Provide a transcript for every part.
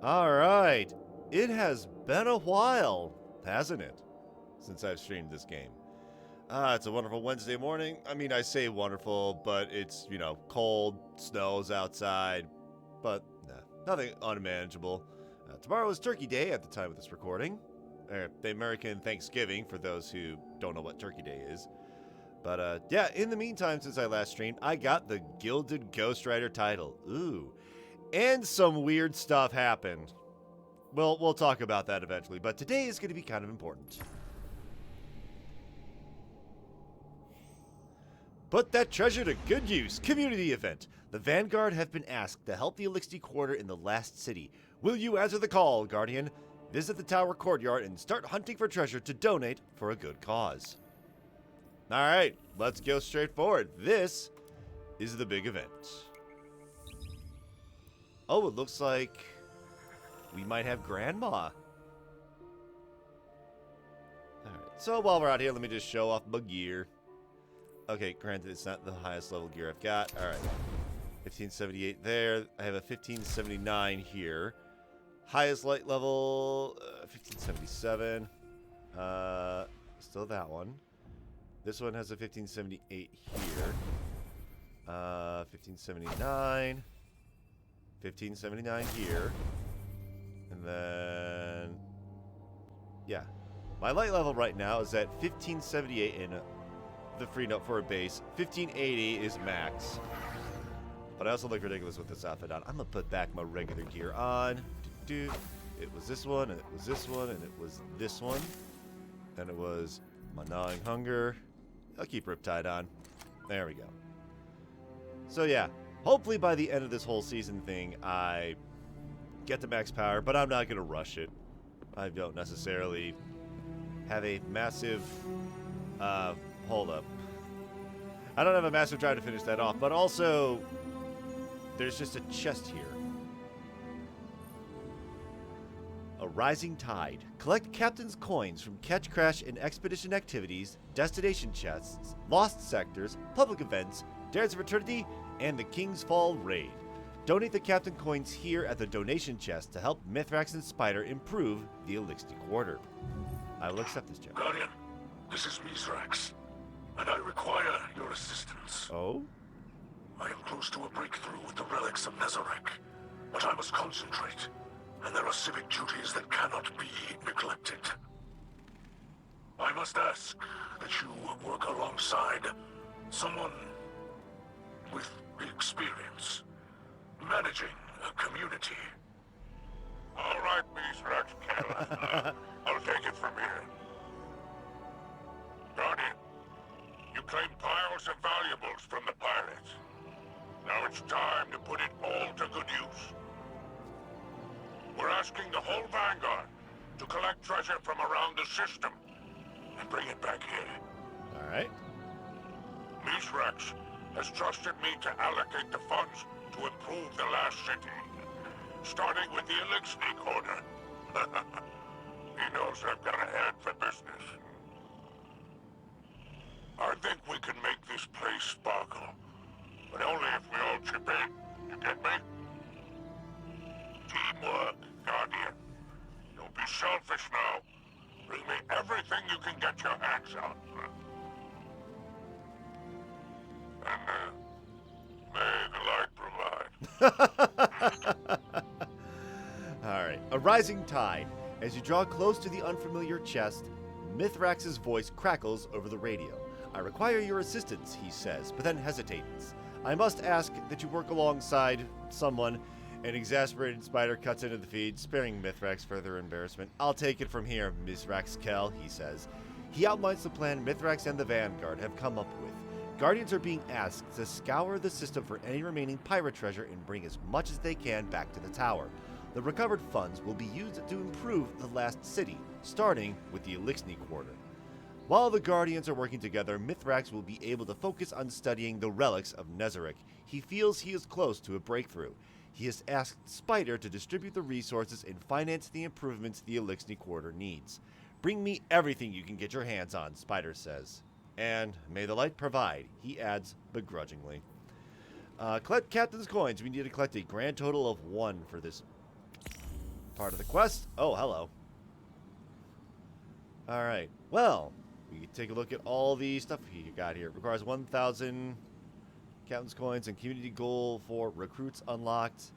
Alright, it has been a while, hasn't it, since I've streamed this game. It's a wonderful Wednesday morning. I mean, I say wonderful, but it's, cold, snows outside, but nothing unmanageable. Tomorrow is Turkey Day at the time of this recording. The American Thanksgiving, for those who don't know what Turkey Day is. But, yeah, in the meantime, since I last streamed, I got the Gilded Ghost Rider title. Ooh. And some weird stuff happened. Well, we'll talk about that eventually, but today is going to be kind of important. Put that treasure to good use. Community event. The Vanguard have been asked to help the Eliksni Quarter in the last city. Will you answer the call, Guardian? Visit the tower courtyard and start hunting for treasure to donate for a good cause. Alright, let's go straight forward. This is the big event. Oh, it looks like we might have Grandma. Alright, so while we're out here, let me just show off my gear. Okay, granted, it's not the highest level gear I've got. Alright, 1578 there. I have a 1579 here. Highest light level, 1577. Still that one. This one has a 1578 here. 1579. 1579 here. And then... yeah. My light level right now is at 1578 in the free note for a base. 1580 is max. But I also look ridiculous with this outfit on. I'm going to put back my regular gear on. It was this one, and it was this one, and it was this one. And it was my gnawing hunger. I'll keep Riptide on. There we go. So yeah, hopefully by the end of this whole season thing, I get to max power, but I'm not going to rush it. I don't necessarily have a massive, hold up. I don't have a massive drive to finish that off, but also, there's just a chest here. A rising tide. Collect captain's coins from catch, crash, and expedition activities, destination chests, lost sectors, public events, dares of eternity, and the King's Fall raid. Donate the captain coins here at the donation chest to help Mithrax and Spider improve the Eliksni Quarter. I will accept this challenge. Guardian, this is Mithrax, and I require your assistance. Oh? I am close to a breakthrough with the relics of Nezarec, but I must concentrate, and there are civic duties that cannot be neglected. I must ask that you work alongside someone with experience managing a community. All right, Mithrax Kala. I'll take it from here. Guardian, you claim piles of valuables from the pirates. Now it's time to put it all to good use. We're asking the whole Vanguard to collect treasure from around the system and bring it back here. Alright. Mithrax has trusted me to allocate the funds to improve the last city, starting with the Eliksni Quarter. He knows I've got a hand for business. I think we can make this place sparkle, but only if we all chip in. You get me? Teamwork, Guardian. Don't be selfish now. Bring me everything you can get your hands on. And, may the light provide. Alright. A rising tide. As you draw close to the unfamiliar chest, Mithrax's voice crackles over the radio. I require your assistance, he says, but then hesitates. I must ask that you work alongside someone. An exasperated Spider cuts into the feed, sparing Mithrax further embarrassment. I'll take it from here, Mithrax Kel, he says. He outlines the plan Mithrax and the Vanguard have come up with. Guardians are being asked to scour the system for any remaining pirate treasure and bring as much as they can back to the tower. The recovered funds will be used to improve the last city, starting with the Eliksni Quarter. While the Guardians are working together, Mithrax will be able to focus on studying the relics of Nezarec. He feels he is close to a breakthrough. He has asked Spider to distribute the resources and finance the improvements the Eliksni Quarter needs. Bring me everything you can get your hands on, Spider says. And may the light provide, he adds begrudgingly. Collect captain's coins. We need to collect a grand total of 1 for this. part of the quest. Oh, hello. Alright. Well, we can take a look at all the stuff you got here. It requires 1,000 captain's coins and community goal for recruits unlocked.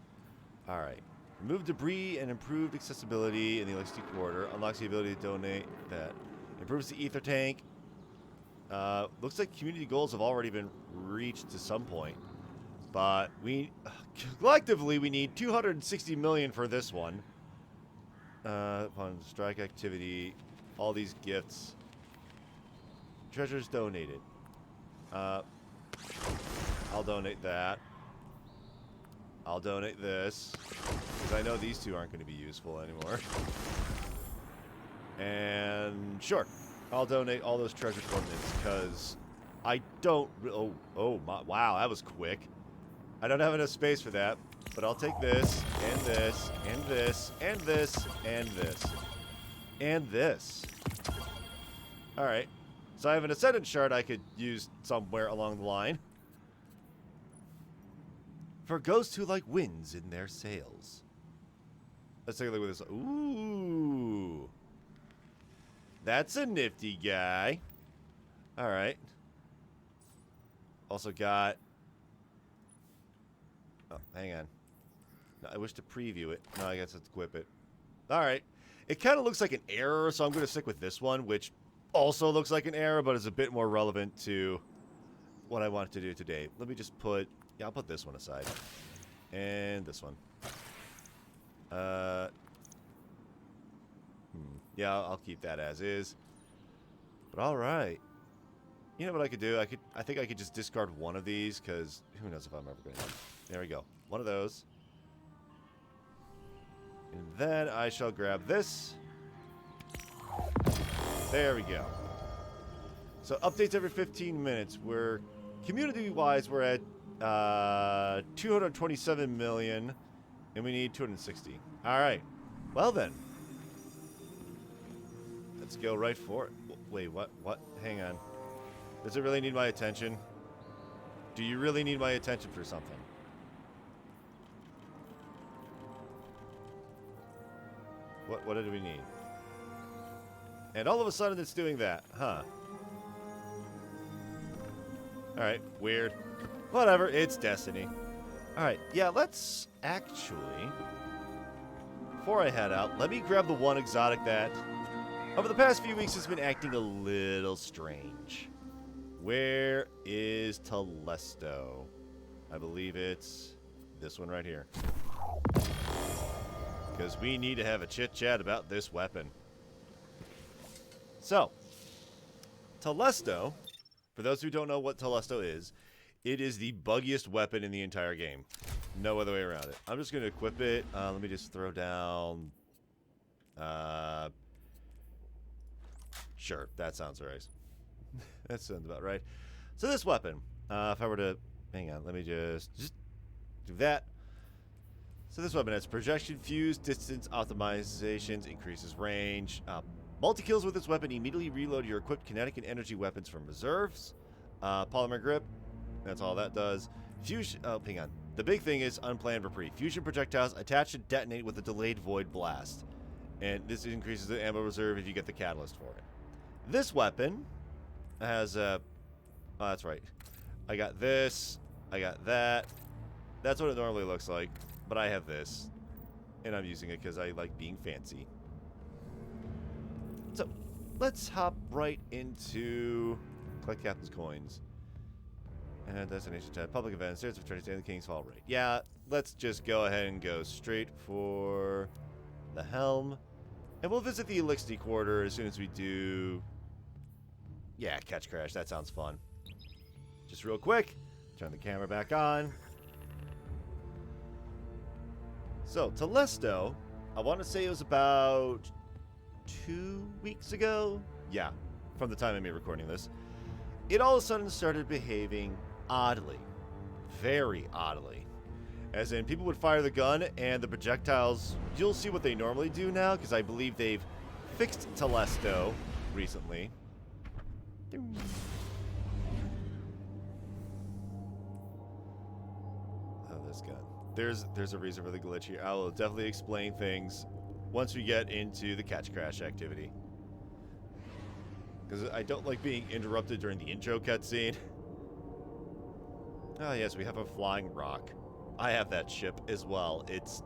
Alright. Remove debris and improved accessibility in the Eliksni quarter. Unlocks the ability to donate that. Improves the ether tank. Looks like community goals have already been reached to some point. But we collectively we need 260 million for this one. Upon strike activity, all these gifts. Treasures donated. I'll donate that. I'll donate this. Because I know these two aren't going to be useful anymore. And sure, I'll donate all those treasure coordinates because I don't... wow, that was quick. I don't have enough space for that, but I'll take this, and this, and this, and this, and this, and this. Alright, so I have an Ascendant Shard I could use somewhere along the line. For ghosts who like winds in their sails. Let's take a look at this. Ooh. That's a nifty guy. Alright. Also got... Oh, hang on. No, I wish to preview it. No, I guess let's equip it. Alright. It kind of looks like an error, so I'm going to stick with this one, which also looks like an error, but is a bit more relevant to what I want to do today. Let me just put... Yeah, I'll put this one aside. And this one. Yeah, I'll keep that as is. But alright. You know what I could do? I think I could just discard one of these, because who knows if I'm ever going to... There we go. One of those. And then I shall grab this. There we go. So updates every 15 minutes. We're, community-wise, we're at 227 million, and we need 260. Alright. Well then. Let's go right for it. Wait, what? What? Hang on. Does it really need my attention? Do you really need my attention for something? What did we need? And all of a sudden it's doing that, huh? Alright, weird. Whatever, it's destiny. Alright, yeah, let's actually... Before I head out, let me grab the one exotic that... Over the past few weeks has been acting a little strange. Where is Telesto? I believe it's this one right here. Because we need to have a chit-chat about this weapon. So, Telesto, for those who don't know what Telesto is, it is the buggiest weapon in the entire game. No other way around it. I'm just going to equip it. Let me just throw down... Sure, that sounds right. That sounds about right. So this weapon, if I were to... Hang on, let me just do that. So this weapon has projection fuse, distance optimizations, increases range. Multi-kills with this weapon immediately reload your equipped kinetic and energy weapons from reserves. Polymer grip, that's all that does. Fusion, oh, hang on. The big thing is unplanned reprieve. Fusion projectiles attach and detonate with a delayed void blast. And this increases the ammo reserve if you get the catalyst for it. This weapon has a... Oh, that's right. I got this. I got that. That's what it normally looks like. But I have this. And I'm using it because I like being fancy. So, let's hop right into collect captain's coins. And destination tab. Public events. Search of treasures and the King's Hall raid. Yeah, let's just go ahead and go straight for the helm. And we'll visit the Eliksni quarter as soon as we do... Yeah, catch crash. That sounds fun. Just real quick. Turn the camera back on. So, Telesto, I want to say it was about 2 weeks ago. Yeah, from the time of me recording this. It all of a sudden started behaving oddly. Very oddly. As in, people would fire the gun, and the projectiles, you'll see what they normally do now, because I believe they've fixed Telesto recently. Oh, this gun. There's a reason for the glitch here. I will definitely explain things once we get into the catch crash activity. Because I don't like being interrupted during the intro cutscene. Oh yes, we have a flying rock. I have that ship as well. It's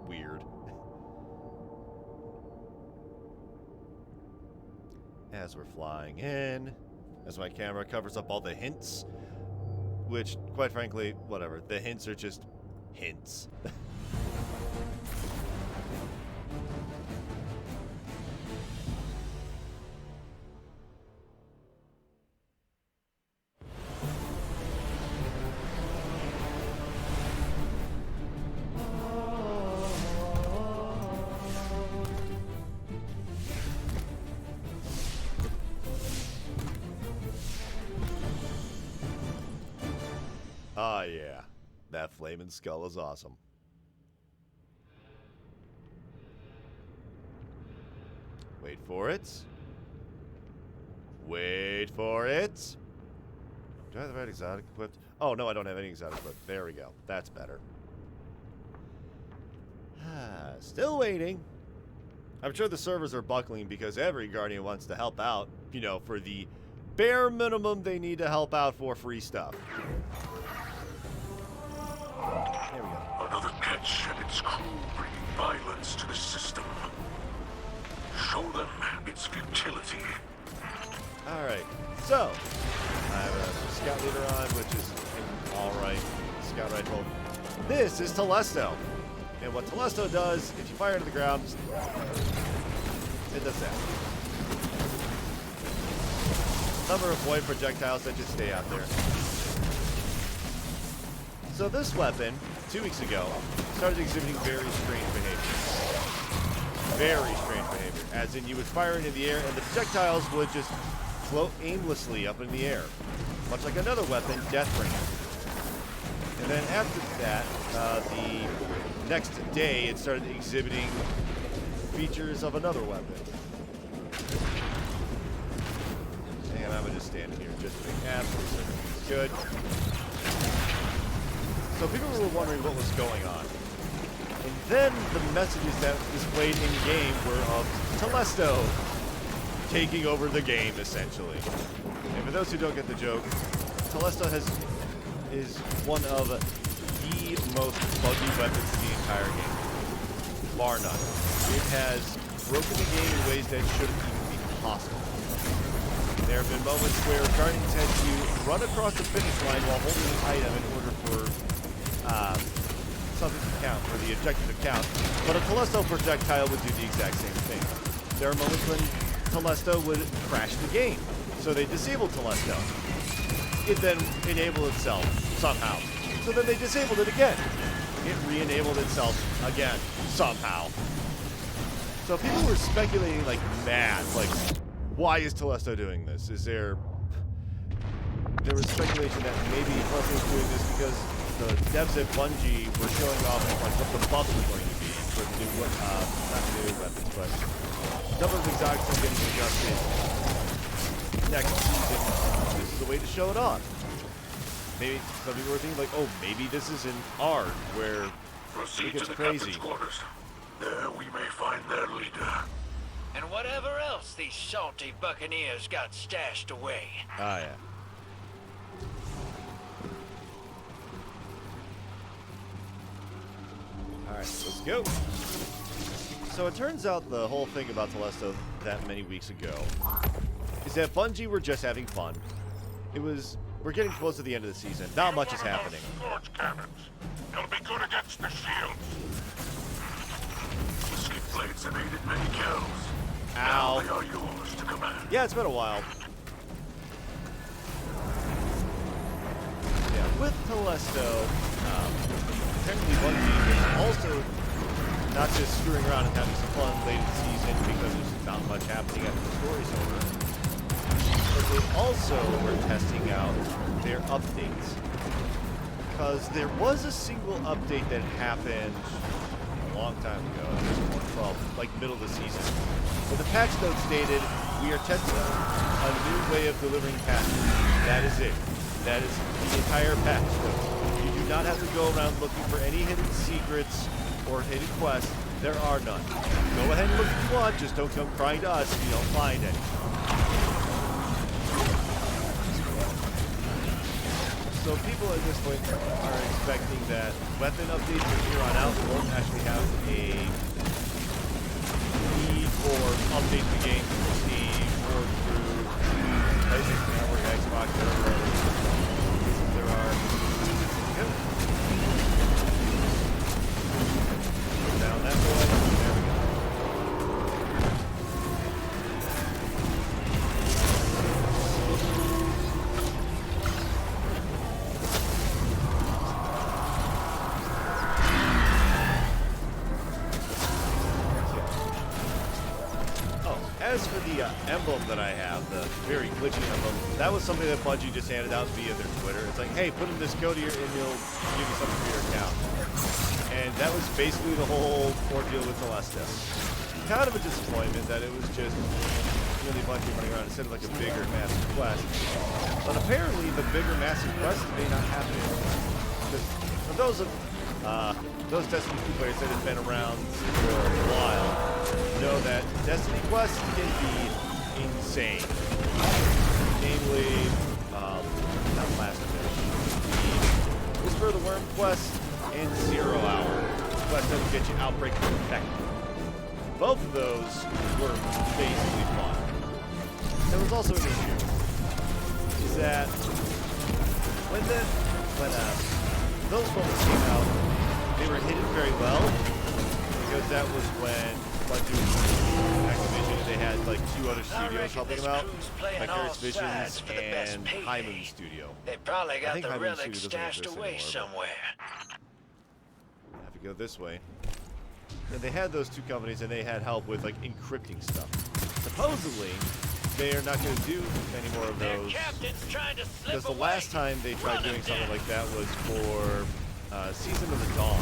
weird. As we're flying in, as my camera covers up all the hints, which, quite frankly, whatever. The hints are just hints. Ah, yeah. That flaming skull is awesome. Wait for it. Wait for it. Do I have the right exotic equipped? Oh, no, I don't have any exotic equipped. There we go. That's better. Still waiting. I'm sure the servers are buckling because every Guardian wants to help out, you know, for the bare minimum they need to help out for free stuff. There we go. Another catch and its crew bring violence to the system. Show them its futility. Alright, so I have a scout leader on, which is alright. Scout rifle. This is Telesto. And what Telesto does, if you fire into the ground, it does that. Number of void projectiles that just stay out there. So this weapon, 2 weeks ago, started exhibiting very strange behavior. Very strange behavior. As in, you would fire into the air, and the projectiles would just float aimlessly up in the air. Much like another weapon, Deathbringer. And then after that, the next day, it started exhibiting features of another weapon. And I'm going to just stand here just to make absolutely certain it's good. So people were wondering what was going on. And then the messages that displayed in-game were of Telesto taking over the game, essentially. And for those who don't get the joke, Telesto is one of the most buggy weapons in the entire game. Bar none. It has broken the game in ways that shouldn't even be possible. There have been moments where Guardians had to run across the finish line while holding an item in order for something to count, for the objective to count, but a Telesto projectile would do the exact same thing. There are moments when Telesto would crash the game, so they disabled Telesto. It then enabled itself, somehow. So then they disabled it again. It re-enabled itself again, somehow. So people were speculating like mad, like, why is Telesto doing this? There was speculation that maybe Telesto was doing this because the devs at Bungie were showing off like what the buffs were going to be for the new, not new weapons, but number of exotics are getting adjusted next season. This is the way to show it off. Maybe some people were thinking like, oh, maybe this is an ARG where it gets crazy. Quarters. There we may find their leader. And whatever else these salty buccaneers got stashed away. Ah, yeah. Alright, let's go. So it turns out the whole thing about Telesto that many weeks ago is that Bungie were just having fun. We're getting close to the end of the season. Not much is happening. Scorch cannons. It'll be good against the shields. The skip blades have aided many kills. Ow. Now they are yours to command. Yeah, it's been a while. Yeah, with Telesto, apparently Bungie is also not just screwing around and having some fun late in the season because there's not much happening after the story's over. But they also were testing out their updates. Because there was a single update that happened a long time ago, well, like middle of the season. But the patch note stated, we are testing a new way of delivering patches. That is it. That is the entire patch note. You do not have to go around looking for any hidden secrets or hidden quests. There are none. Go ahead and look if you want, just don't come crying to us if you don't find any. So people at this point are expecting that weapon updates from here on out won't actually have a need for update the game through Steam or through PlayStation Network, Xbox, whatever there are. Yep. Down that way. There we go. As for the emblem that I have, the very glitchy emblem, that was something that Bungie just handed out via their Twitter. It's like, hey, put in this code here and you'll give you something for your account. And that was basically the whole ordeal with Celestis. Kind of a disappointment that it was just really Bungie running around instead of like a bigger, massive quest. But apparently the bigger, massive quest may not happen. Because for those Destiny 2 players that have been around for a while know that Destiny quests can be insane. Namely, not last finish, the Whisper of the Worm quest and 0 Hour quest that will get you Outbreak Perfected. Both of those were basically fun. There was also an issue, is that when those moments came out, they were hidden very well, because that was when Bungie, Activision, they had like 2 other studios helping them out, Vicarious Visions and High Moon Studio. They probably got the High Moon relics Studio doesn't stashed exist away anymore, somewhere. but I have to go this way. And they had those 2 companies, and they had help with like encrypting stuff. Supposedly, they are not going to do any more of those, because the last time they tried doing something like that was for Season of the Dawn.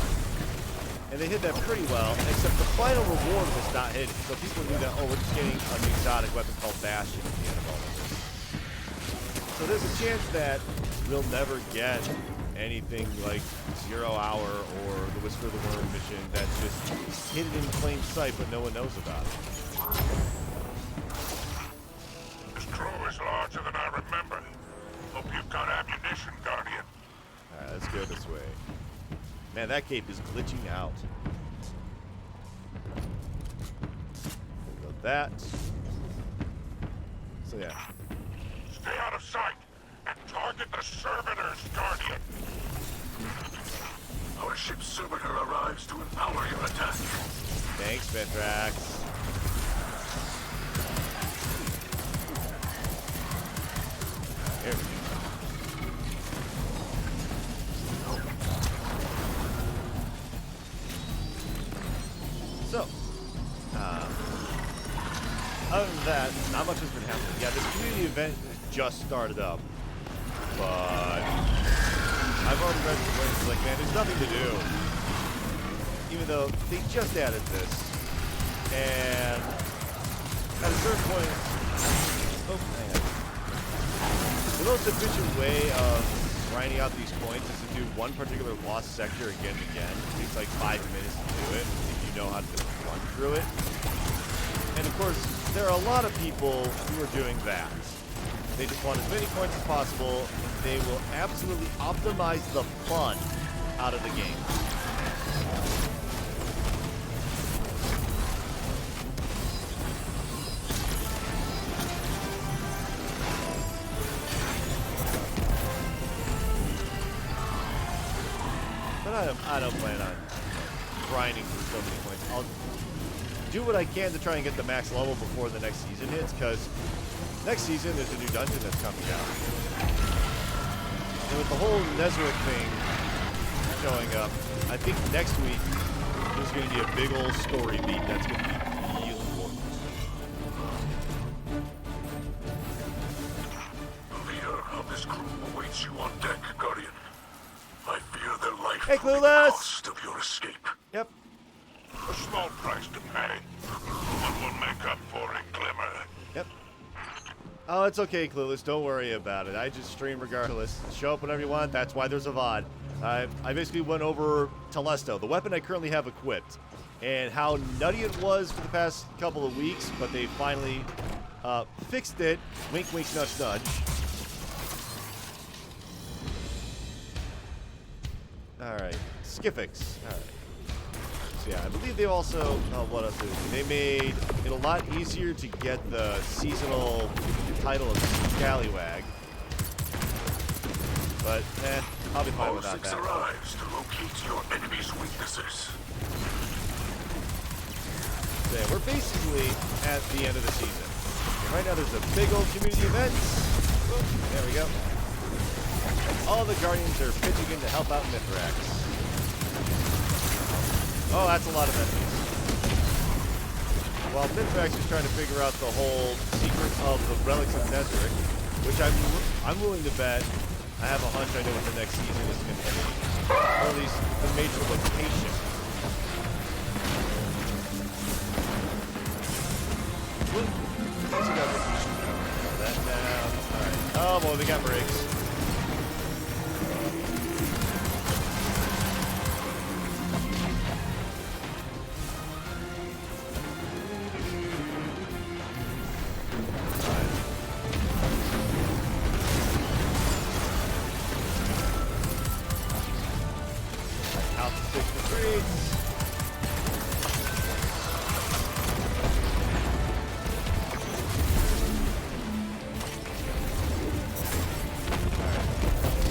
And they hit that pretty well, except the final reward was not hidden. So people knew that, oh, we're just getting an exotic weapon called Bastion at the end of all of this. So there's a chance that we'll never get anything like 0 Hour or the Whisper of the Worm mission that's just hidden in plain sight, but no one knows about it. This crew is larger than I remember. Hope you've got ammunition, Guardian. Alright, let's go this way. Man, that cape is glitching out. Go that. So yeah. Stay out of sight and target the servitors, Guardian. Our ship's servitor arrives to empower your attack. Thanks, Mithrax. Here we go. So, other than that, not much has been happening. Yeah, this community event just started up, but I've already read the links, like, man, there's nothing to do. Even though they just added this, and at a certain point, oh man, the most efficient way of grinding out these points is to do one particular lost sector again and again. It takes like 5 minutes to do it if you know how to run through it. And of course, there are a lot of people who are doing that. They just want as many points as possible. They will absolutely optimize the fun out of the game. But I don't plan on grinding through so many points. I'll do what I can to try and get the max level before the next season hits, because next season there's a new dungeon that's coming out. And with the whole Nezarec thing showing up, I think next week there's going to be a big old story beat that's going to be real important. The leader of this crew awaits you on deck, Guardian. I fear their life Hey, will be the Clueless! cost of your escape. Yep. A small price to pay. One will make up for it, Glimmer. Yep. Oh, it's okay, Clueless. Don't worry about it. I just stream regardless. Show up whenever you want. That's why there's a VOD. I basically went over Telesto, the weapon I currently have equipped, and how nutty it was for the past couple of weeks, but they finally fixed it. Wink, wink, nudge, nudge. Alright, Skiffix. Alright. So yeah, I believe they also, what else did they do? They made it a lot easier to get the seasonal title of Scallywag. But, I'll be fine without that. Arrives to locate your enemy's weaknesses. So yeah, we're basically at the end of the season. Right now there's a big old community event. Boom, there we go. All the Guardians are pitching in to help out Mithrax. Oh, that's a lot of enemies. While Mithrax is trying to figure out the whole secret of the relics of Nezarec, which I'm willing to bet, I have a hunch I know what the next season is going to be. Or at least the major location. That down. Alright. Oh boy, we got brakes.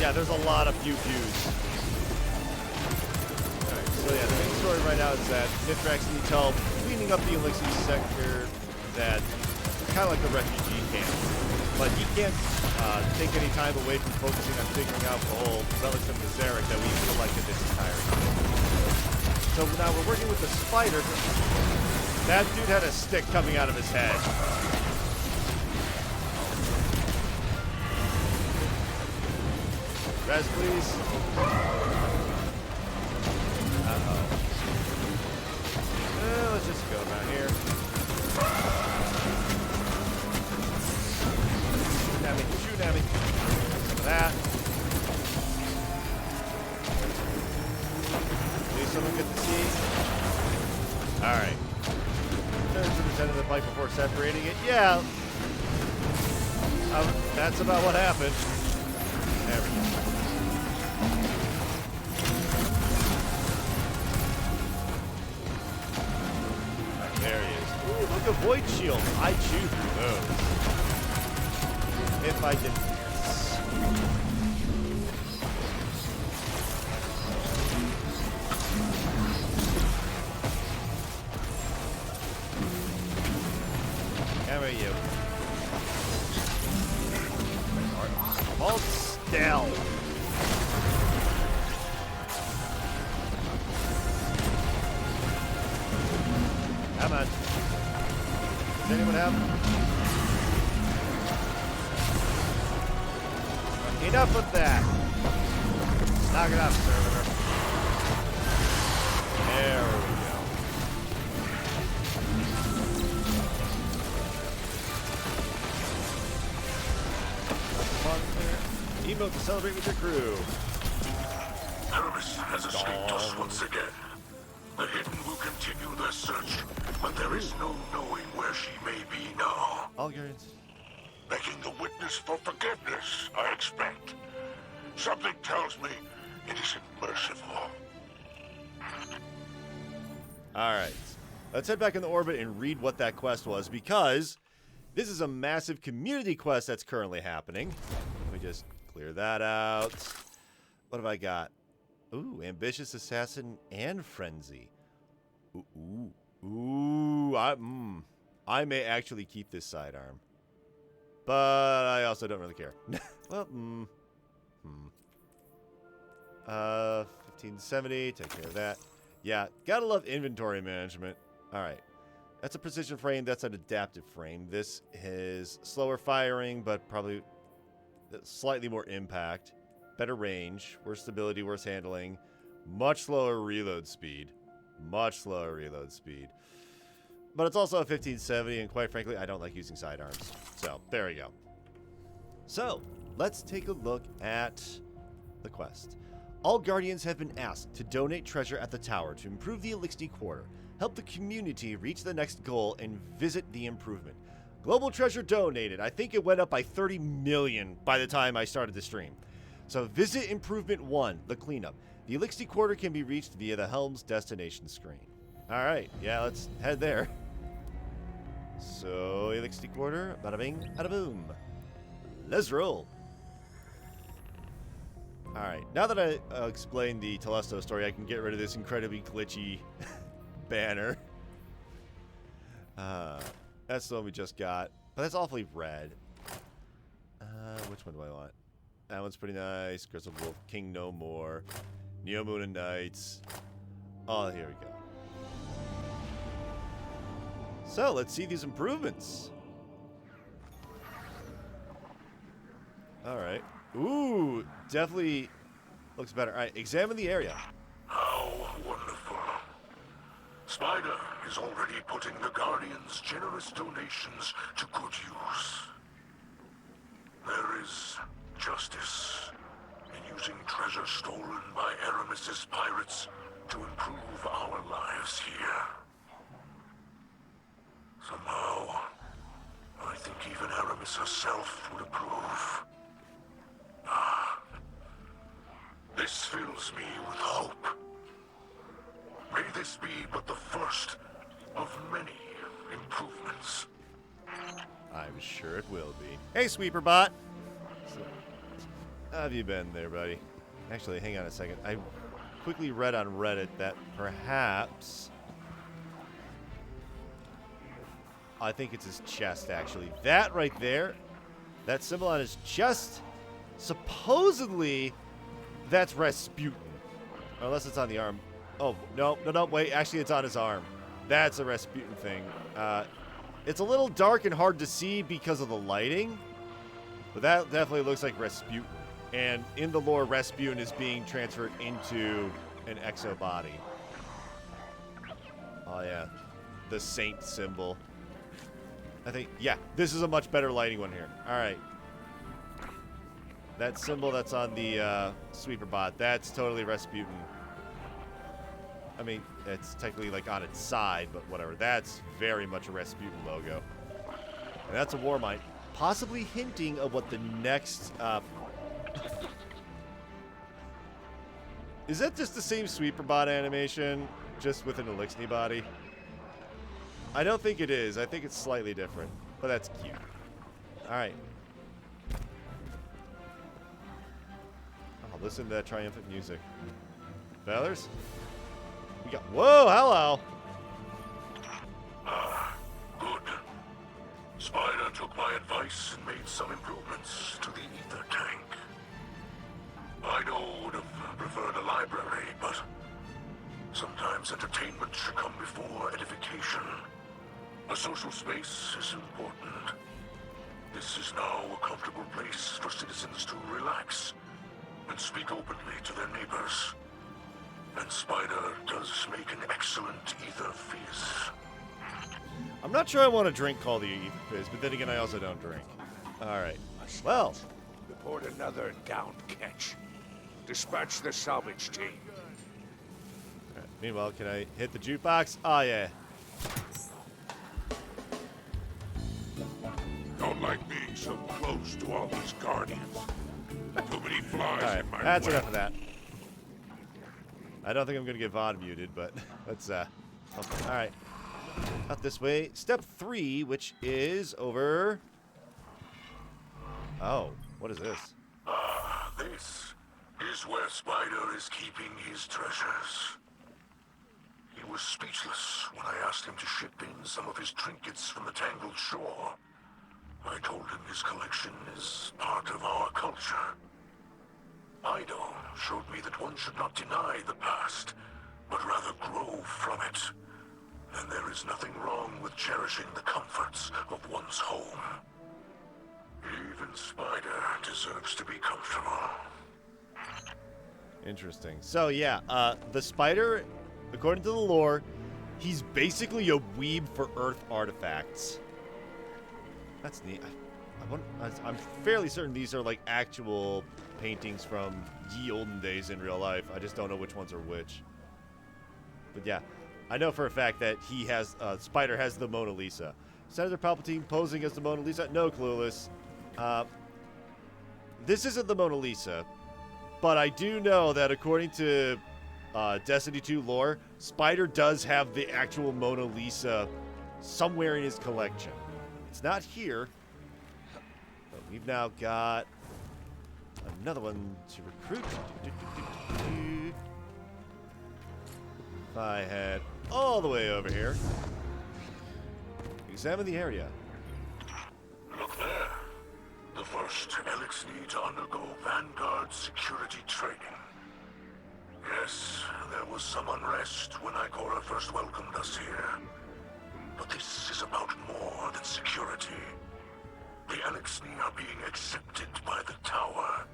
Yeah, there's a lot of pew-pews. Alright, so yeah, the main story right now is that Mithrax needs help cleaning up the Eliksni sector that kind of like the refugee camp. But he can't take any time away from focusing on figuring out the whole relics of Nezarec that we've collected this entire time. So now we're working with the spider. That dude had a stick coming out of his head. Res, please. Uh-oh. Let's just go around here. Shoot at me. Shoot at me. Some of that. Please someone get the seed. Alright. Turn to the center of the bike before separating it. Yeah. That's about what happened. There we go. There he is. Ooh, look at Void Shield. I chew through those. If I didn't miss. How are you? Hold still. Come on. Does anyone have? Enough with that. Knock it off, servitor. There we go. Emote to celebrate with your crew. Aramis has escaped us once again. The Hidden will continue their search, but there is no knowing where she may be now. All yours. Begging the witness for forgiveness, I expect. Something tells me it isn't merciful. Alright. Let's head back in the orbit and read what that quest was, because this is a massive community quest that's currently happening. Let me just clear that out. What have I got? Ooh, Ambitious Assassin and Frenzy. Ooh, I may actually keep this sidearm. But I also don't really care. Well, 1570, take care of that. Yeah, gotta love inventory management. Alright. That's a precision frame, that's an adaptive frame. This is slower firing, but probably slightly more impact. Better range, worse stability, worse handling. Much slower reload speed. Much slower reload speed. But it's also a 1570, and quite frankly, I don't like using sidearms. So, there we go. So, let's take a look at the quest. All Guardians have been asked to donate treasure at the tower to improve the Eliksni Quarter, help the community reach the next goal, and visit the improvement. Global treasure donated. I think it went up by 30 million by the time I started the stream. So visit Improvement 1, the cleanup. The Eliksni Quarter can be reached via the Helm's destination screen. Alright, yeah, let's head there. So, Eliksni Quarter, bada bing, bada boom. Let's roll. Alright, now that I explained the Telesto story, I can get rid of this incredibly glitchy banner. That's the one we just got. But that's awfully red. Which one do I want? That one's pretty nice. Grizzled Wolf, King No More. Neo Moon and Knights. Oh, here we go. So, let's see these improvements. Alright. Ooh, definitely looks better. Alright, examine the area. How wonderful. Spider is already putting the Guardians' generous donations to good use. There is justice in using treasure stolen by Aramis's pirates to improve our lives here. Somehow, I think even Aramis herself would approve. This fills me with hope. May this be but the first of many improvements. I'm sure it will be. Hey, Sweeperbot! How have you been there, buddy? Actually, hang on a second. I quickly read on Reddit that perhaps... I think it's his chest, actually. That right there, that symbol on his chest, supposedly, that's Rasputin. Unless it's on the arm. Oh, no, wait. Actually, it's on his arm. That's a Rasputin thing. It's a little dark and hard to see because of the lighting. But that definitely looks like Rasputin. And in the lore, Rasputin is being transferred into an exo body. Oh, yeah. The saint symbol. I think, yeah, this is a much better lighting one here. All right. That symbol that's on the Sweeperbot, that's totally Rasputin. I mean, it's technically like on its side, but whatever. That's very much a Rasputin logo. And that's a war mine, possibly hinting of what the next... Is that just the same Sweeperbot animation, just with an Eliksni body? I don't think it is. I think it's slightly different, but that's cute. All right. Oh, listen to that triumphant music. Fellas? We got... Whoa, hello! Good. Spider took my advice and made some improvements to the ether tank. I know would have preferred a library, but sometimes entertainment should come before edification. A social space is important. This is now a comfortable place for citizens to relax and speak openly to their neighbors. And Spider does make an excellent ether fizz. I'm not sure I want a drink called the ether fizz, but then again, I also don't drink. All right. Well. Report another downed catch. Dispatch the salvage team. All right. Meanwhile, can I hit the jukebox? Oh, yeah. Don't like being so close to all these guardians. Too many flies All right. in my That's web. enough of that. I don't think I'm going to get VOD muted, but let's, okay. All right. Up this way. Step 3, which is over... Oh, what is this? This is where Spider is keeping his treasures. He was speechless when I asked him to ship in some of his trinkets from the Tangled Shore. I told him his collection is part of our culture. Ido showed me that one should not deny the past, but rather grow from it. And there is nothing wrong with cherishing the comforts of one's home. Even Spider deserves to be comfortable. Interesting. So, yeah, the spider, according to the lore, he's basically a weeb for Earth artifacts. That's neat. I'm fairly certain these are, like, actual paintings from ye olden days in real life. I just don't know which ones are which. But yeah, I know for a fact that he has, Spider has the Mona Lisa. Senator Palpatine posing as the Mona Lisa? No, Clueless. This isn't the Mona Lisa, but I do know that according to Destiny 2 lore, Spider does have the actual Mona Lisa somewhere in his collection. It's not here, but we've now got another one to recruit. If I head all the way over here, examine the area. Look there. The first Eliksni to undergo Vanguard security training. Yes, there was some unrest when Ikora first welcomed us here. But this is about more than security. The Eliksni are being accepted by the tower.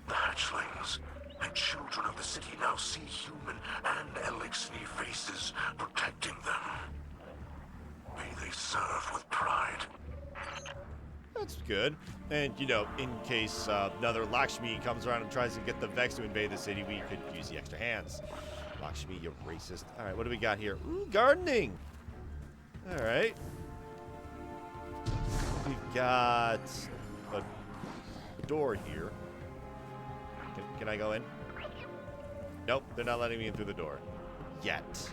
The hatchlings and children of the city now see human and Eliksni faces protecting them. May they serve with pride. That's good. And, you know, in case another Lakshmi comes around and tries to get the Vex to invade the city, we could use the extra hands. Lakshmi, you racist. All right, what do we got here? Ooh, gardening. All right. We've got a door here. Can I go in? Nope, they're not letting me in through the door. Yet.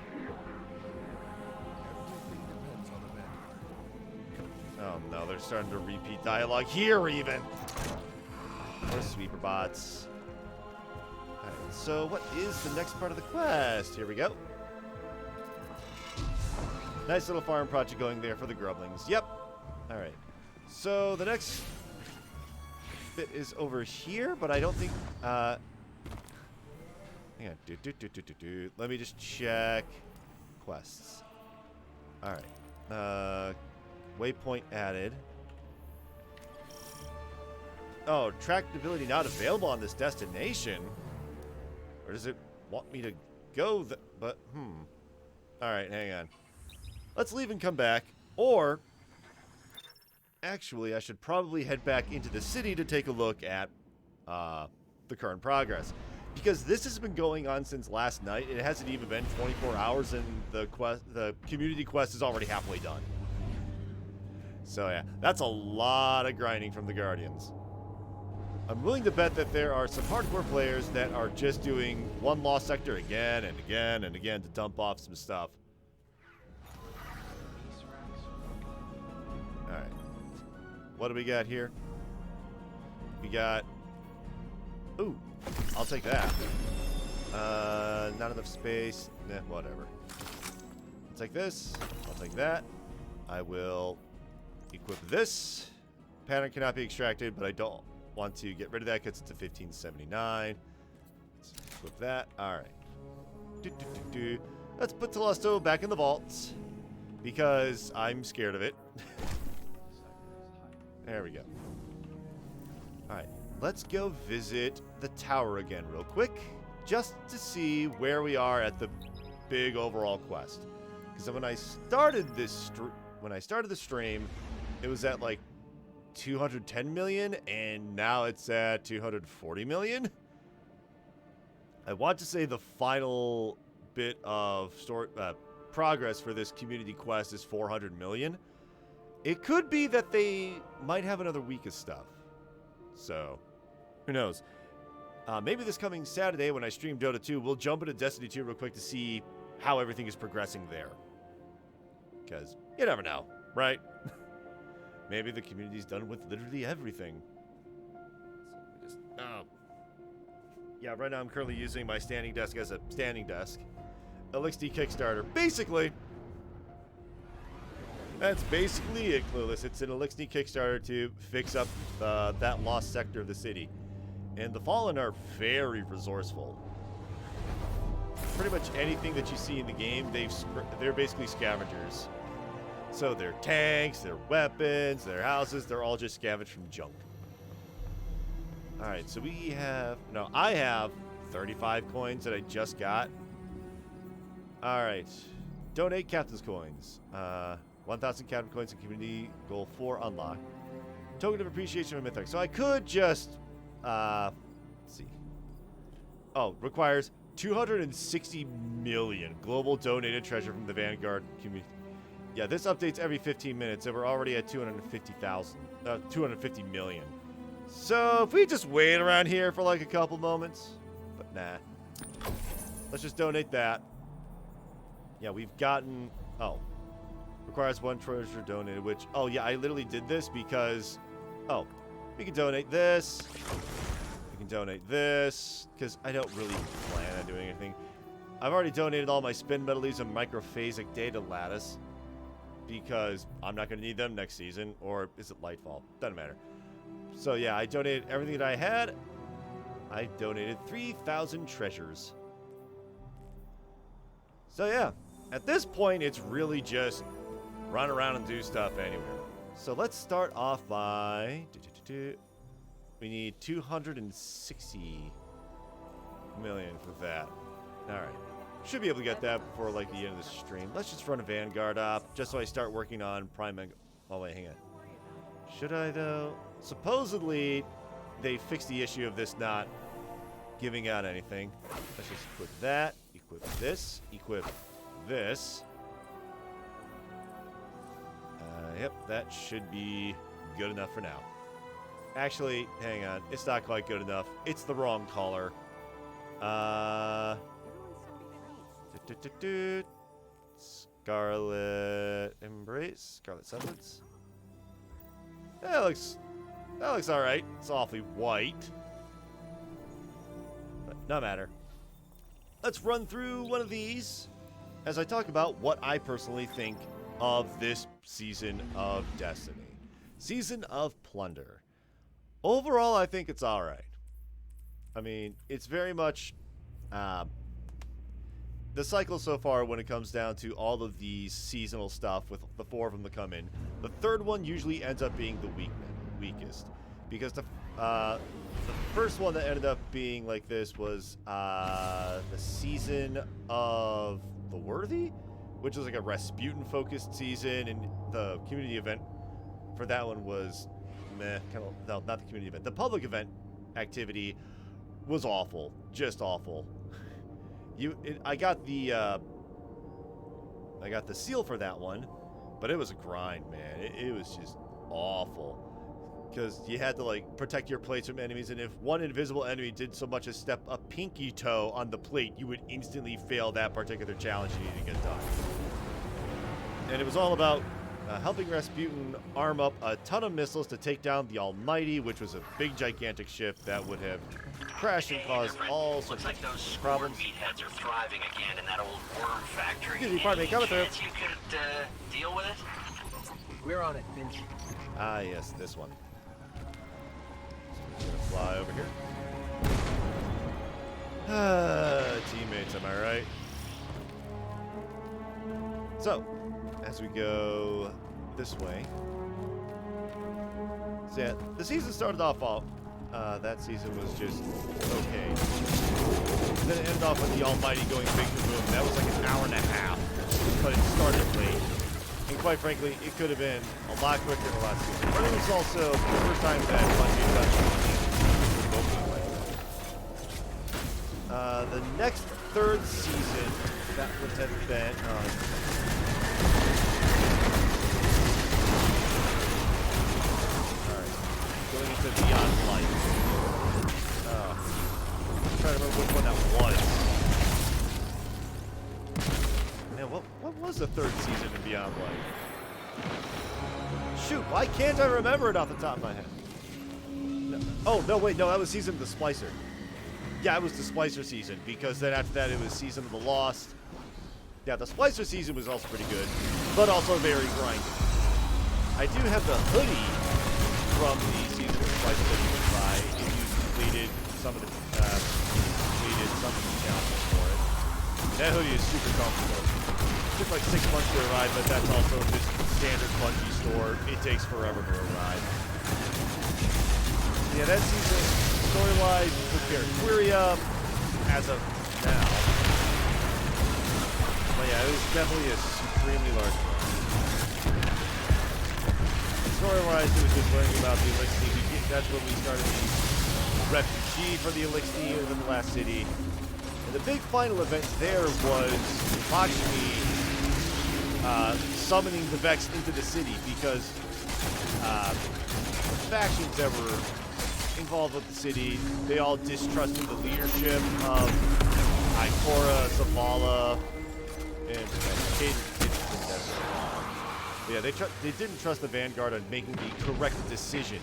Oh no, they're starting to repeat dialogue here even. More sweeper bots. Alright, so what is the next part of the quest? Here we go. Nice little farm project going there for the grublings. Yep. Alright. So the next bit is over here, but I don't think hang on. Let me just check quests. Alright. Waypoint added. Oh, tractability not available on this destination. Or does it want me to go but Alright, hang on. Let's leave and come back. Or actually, I should probably head back into the city to take a look at the current progress. Because this has been going on since last night. It hasn't even been 24 hours and the community quest is already halfway done. So yeah, that's a lot of grinding from the Guardians. I'm willing to bet that there are some hardcore players that are just doing one lost sector again and again and again to dump off some stuff. Alright. What do we got here? We got... Ooh, I'll take that. Not enough space. Nah, whatever. I'll take this. I'll take that. I will... equip this. Pattern cannot be extracted, but I don't want to get rid of that because it's a 1579. Let's equip that. Alright. Let's put Telesto back in the vault because I'm scared of it. There we go. Alright. Let's go visit the tower again real quick just to see where we are at the big overall quest. Because when I started this stream, it was at like 210 million, and now it's at 240 million. I want to say the final bit of progress for this community quest is 400 million. It could be that they might have another week of stuff. So, who knows? Maybe this coming Saturday when I stream Dota 2, we'll jump into Destiny 2 real quick to see how everything is progressing there. Because you never know, right? Maybe the community's done with literally everything. So yeah, right now I'm currently using my standing desk as a standing desk. Eliksni Kickstarter. Basically, that's basically it, Clueless. It's an Eliksni Kickstarter to fix up that lost sector of the city. And the Fallen are very resourceful. Pretty much anything that you see in the game, they're basically scavengers. So their tanks, their weapons, their houses, they're all just scavenged from junk. Alright, so I have 35 coins that I just got. Alright. Donate Captain's Coins. 1,000 Captain Coins and Community Goal 4 unlocked. Token of Appreciation from Mythic. So I could just let's see. Oh, requires 260 million global donated treasure from the Vanguard community. Yeah, this updates every 15 minutes, and we're already at 250 million. So if we just wait around here for like a couple moments, but nah. Let's just donate that. Yeah, we've gotten, oh, requires 1 treasure donated, which, oh yeah, I literally did this because, oh, we can donate this. We can donate this, because I don't really plan on doing anything. I've already donated all my spin medleys and microphasic data lattice, because I'm not going to need them next season, or is it Lightfall? Doesn't matter. So yeah, I donated everything that I had. I donated 3,000 treasures. So yeah, at this point, it's really just run around and do stuff anywhere. So let's start off by... We need 260 million for that. Alright. Should be able to get that before like the end of the stream. Let's just run a Vanguard up, just so I start working on Prime... Oh wait, hang on. Should I though? Supposedly, they fixed the issue of this not giving out anything. Let's just equip that, equip this, equip this. Yep, that should be good enough for now. Actually, hang on. It's not quite good enough. It's the wrong color. Scarlet Embrace. Scarlet Semblance. That looks all right. It's awfully white. But no matter. Let's run through one of these as I talk about what I personally think of this season of Destiny. Season of Plunder. Overall, I think it's all right. I mean, it's very much the cycle so far when it comes down to all of these seasonal stuff with the 4 of them that come in. The third one usually ends up being the weakest. Because the first one that ended up being like this was the Season of the Worthy, which was like a Rasputin-focused season, and the community event for that one was meh. No, not the community event. The public event activity was awful, just awful. I got the seal for that one, but it was a grind, man. It was just awful. Because you had to like protect your plates from enemies, and if one invisible enemy did so much as step a pinky toe on the plate, you would instantly fail that particular challenge you needed to get done. And it was all about helping Rasputin arm up a ton of missiles to take down the Almighty, which was a big, gigantic ship that would have crashed and caused all sorts of problems. Looks like those meatheads are thriving again in that old worm factory. Excuse me, pardon me, coming through. You could deal with it? We're on it, Vince. Ah, yes, this one. So we're gonna fly over here. Teammates, am I right? So, as we go this way. So yeah, the season started off all, that season was just okay. Then it ended off with the Almighty going big kaboom. That was like an hour and a half, but it started late. And quite frankly, it could have been a lot quicker than the last season. But it was also the first time that Bungie touched the next third season, that would have been going into Beyond Light. I'm trying to remember which one that was. Man, what was the third season in Beyond Light? Shoot, why can't I remember it off the top of my head? No. Oh, no, wait, no, that was Season of the Splicer. Yeah, it was the Splicer season, because then after that it was Season of the Lost. Yeah, the Splicer season was also pretty good, but also very grindy. I do have the hoodie from the Season of Splicer that you can buy if you completed some of the challenges for it. That hoodie is super comfortable. It took like 6 months to arrive, but that's also just standard Bungie store. It takes forever to arrive. Yeah, that season, story-wise, took care of Quiria as of now. But yeah, it was definitely a supremely large one. Story-wise, it was just learning about the Eliksni. That's when we started the refugee for the Eliksni in the last city. And the big final event there was Lakshmi summoning the Vex into the city because the factions that were involved with the city, they all distrusted the leadership of Ikora, Zavala, and yeah, they didn't trust the Vanguard on making the correct decision.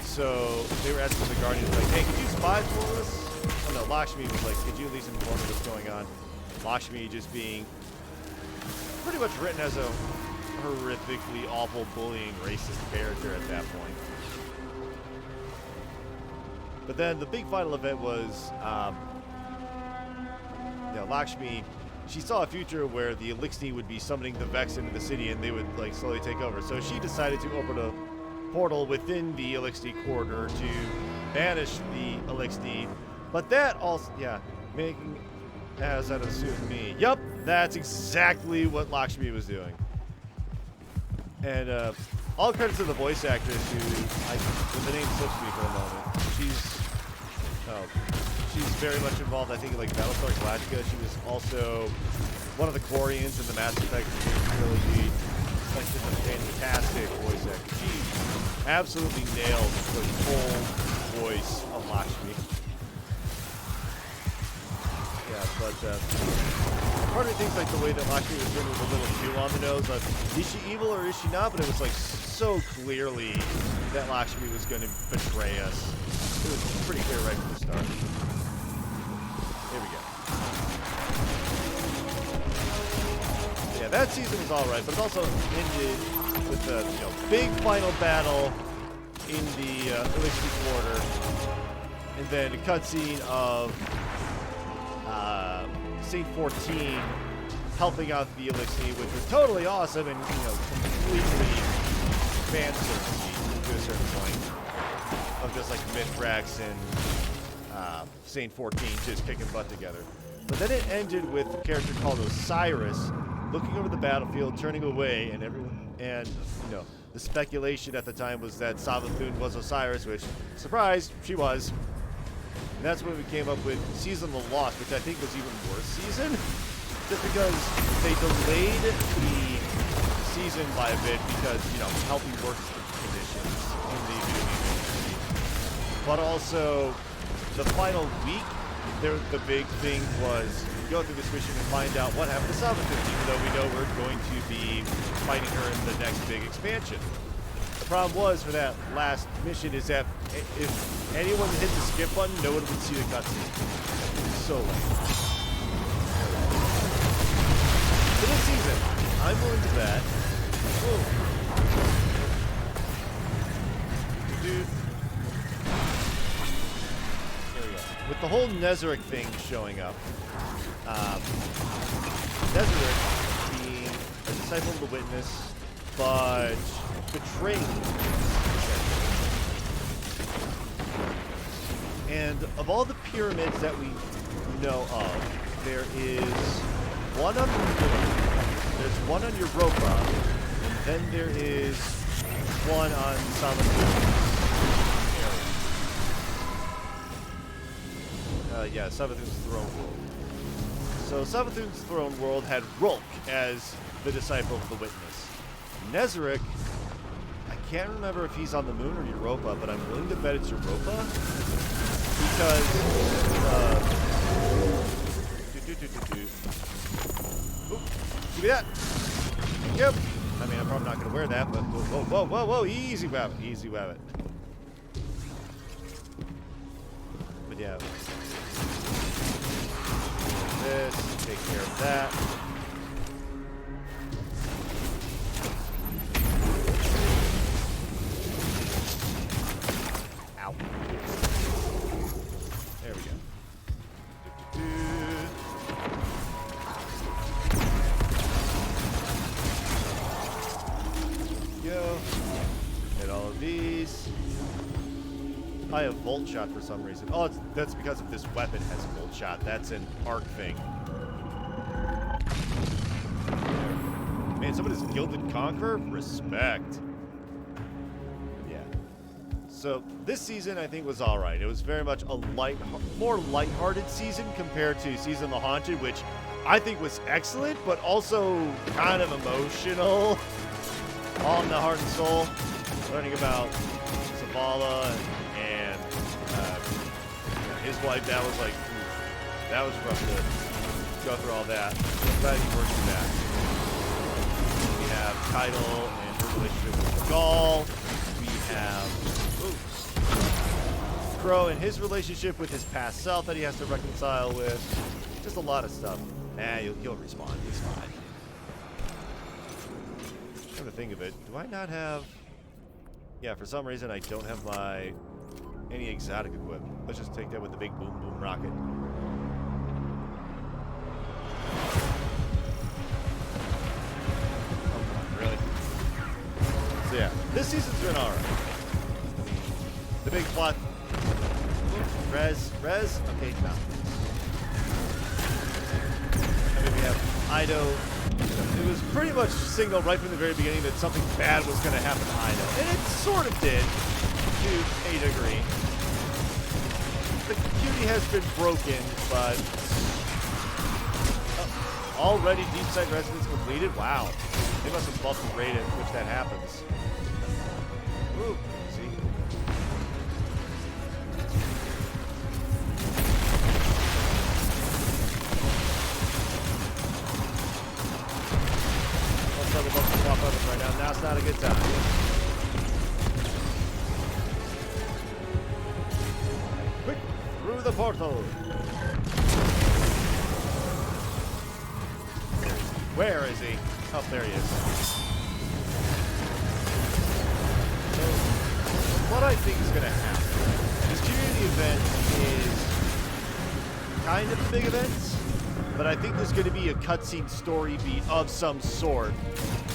So they were asking the Guardians, like, hey, could you spy for us? Oh no, Lakshmi was like, could you at least inform me what's going on? Lakshmi just being pretty much written as a horrifically awful, bullying, racist character at that point. But then the big final event was, Lakshmi, she saw a future where the Eliksni would be summoning the Vex into the city and they would like slowly take over. So she decided to open a portal within the Eliksni corridor to banish the Eliksni. But that also, making, as that assumed me. Yup, that's exactly what Lakshmi was doing. And all credit to the voice actress who, the name slips me for a moment. She's very much involved, I think, in like Battlestar Galactica. She was also one of the Quarians in the Mass Effect trilogy. Like, just a fantastic voice actor. She absolutely nailed the full voice of Lakshmi. Yeah, but part of me thinks like the way that Lakshmi was written was a little too on the nose. Like, is she evil or is she not? But it was like so clearly that Lakshmi was going to betray us. It was pretty clear right from the start. Here we go. Yeah, that season was alright, but it also ended with the big final battle in the Eliksni Quarter, and then a cutscene of Saint 14 helping out the Eliksni, which was totally awesome and completely fan service to a certain point. Of just like Mithrax and Saint 14 just kicking butt together. But then it ended with a character called Osiris looking over the battlefield, turning away, and the speculation at the time was that Savathun was Osiris, which, surprise, she was. And that's when we came up with Season of the Lost, which I think was even worse season, just because they delayed the season by a bit because, healthy work conditions in the video game industry. But also, the final week, the big thing was go through this mission and find out what happened to Savathun, even though we know we're going to be fighting her in the next big expansion. The problem was for that last mission is that if anyone hit the skip button, no one would see the cutscene. It was so lame. For this season, I'm willing to bet. Whoa. Dude. With the whole Nezarec thing showing up, Nezarec being a disciple of the Witness, but betraying the Witness. And of all the pyramids that we know of, there is one on Moon, there's one on Europa, and then there is one on Savathun. Savathun's Throne World. So Savathun's Throne World had Rolk as the disciple of the Witness. Nezarec, I can't remember if he's on the Moon or Europa, but I'm willing to bet it's Europa. Because, Ooh, give me that! Yep! I mean, I'm probably not going to wear that, but whoa, easy wabbit, easy wabbit. But yeah. This, take care of that. Ow. There we go. Go. Hit all of these. I have Volt Shot for some reason. Oh, that's because of this weapon has Volt Shot. That's an arc thing. Man, someone is Gilded Conqueror? Respect. Yeah. So this season I think was all right. It was very much a more lighthearted season compared to Season of the Haunted, which I think was excellent, but also kind of emotional. All in the heart and soul. Learning about Zavala and his wife. That was like, that was rough to go through all that. I'm glad he worked through that. We have Tidal and her relationship with Gaul. We have Crow and his relationship with his past self that he has to reconcile with. Just a lot of stuff. Nah, he'll respawn. He's fine. Come to think of it, do I not have... Yeah, for some reason I don't have any exotic equipment. Let's just take that with the big boom boom rocket. Oh, really? So yeah, this season's been alright. The big plot... Res? Okay, no. I mean, we have Ido. It was pretty much signaled right from the very beginning that something bad was going to happen to Ido. And it sort of did, to a degree. The cutie has been broken, but... already deep site residence completed? Wow. They must have buffed the rate at which that happens. Ooh, see? Right now, now's not a good time. Quick, through the portal. Where is he? Oh, there he is. So, what I think is going to happen, this community event is kind of a big event, but I think there's going to be a cutscene story beat of some sort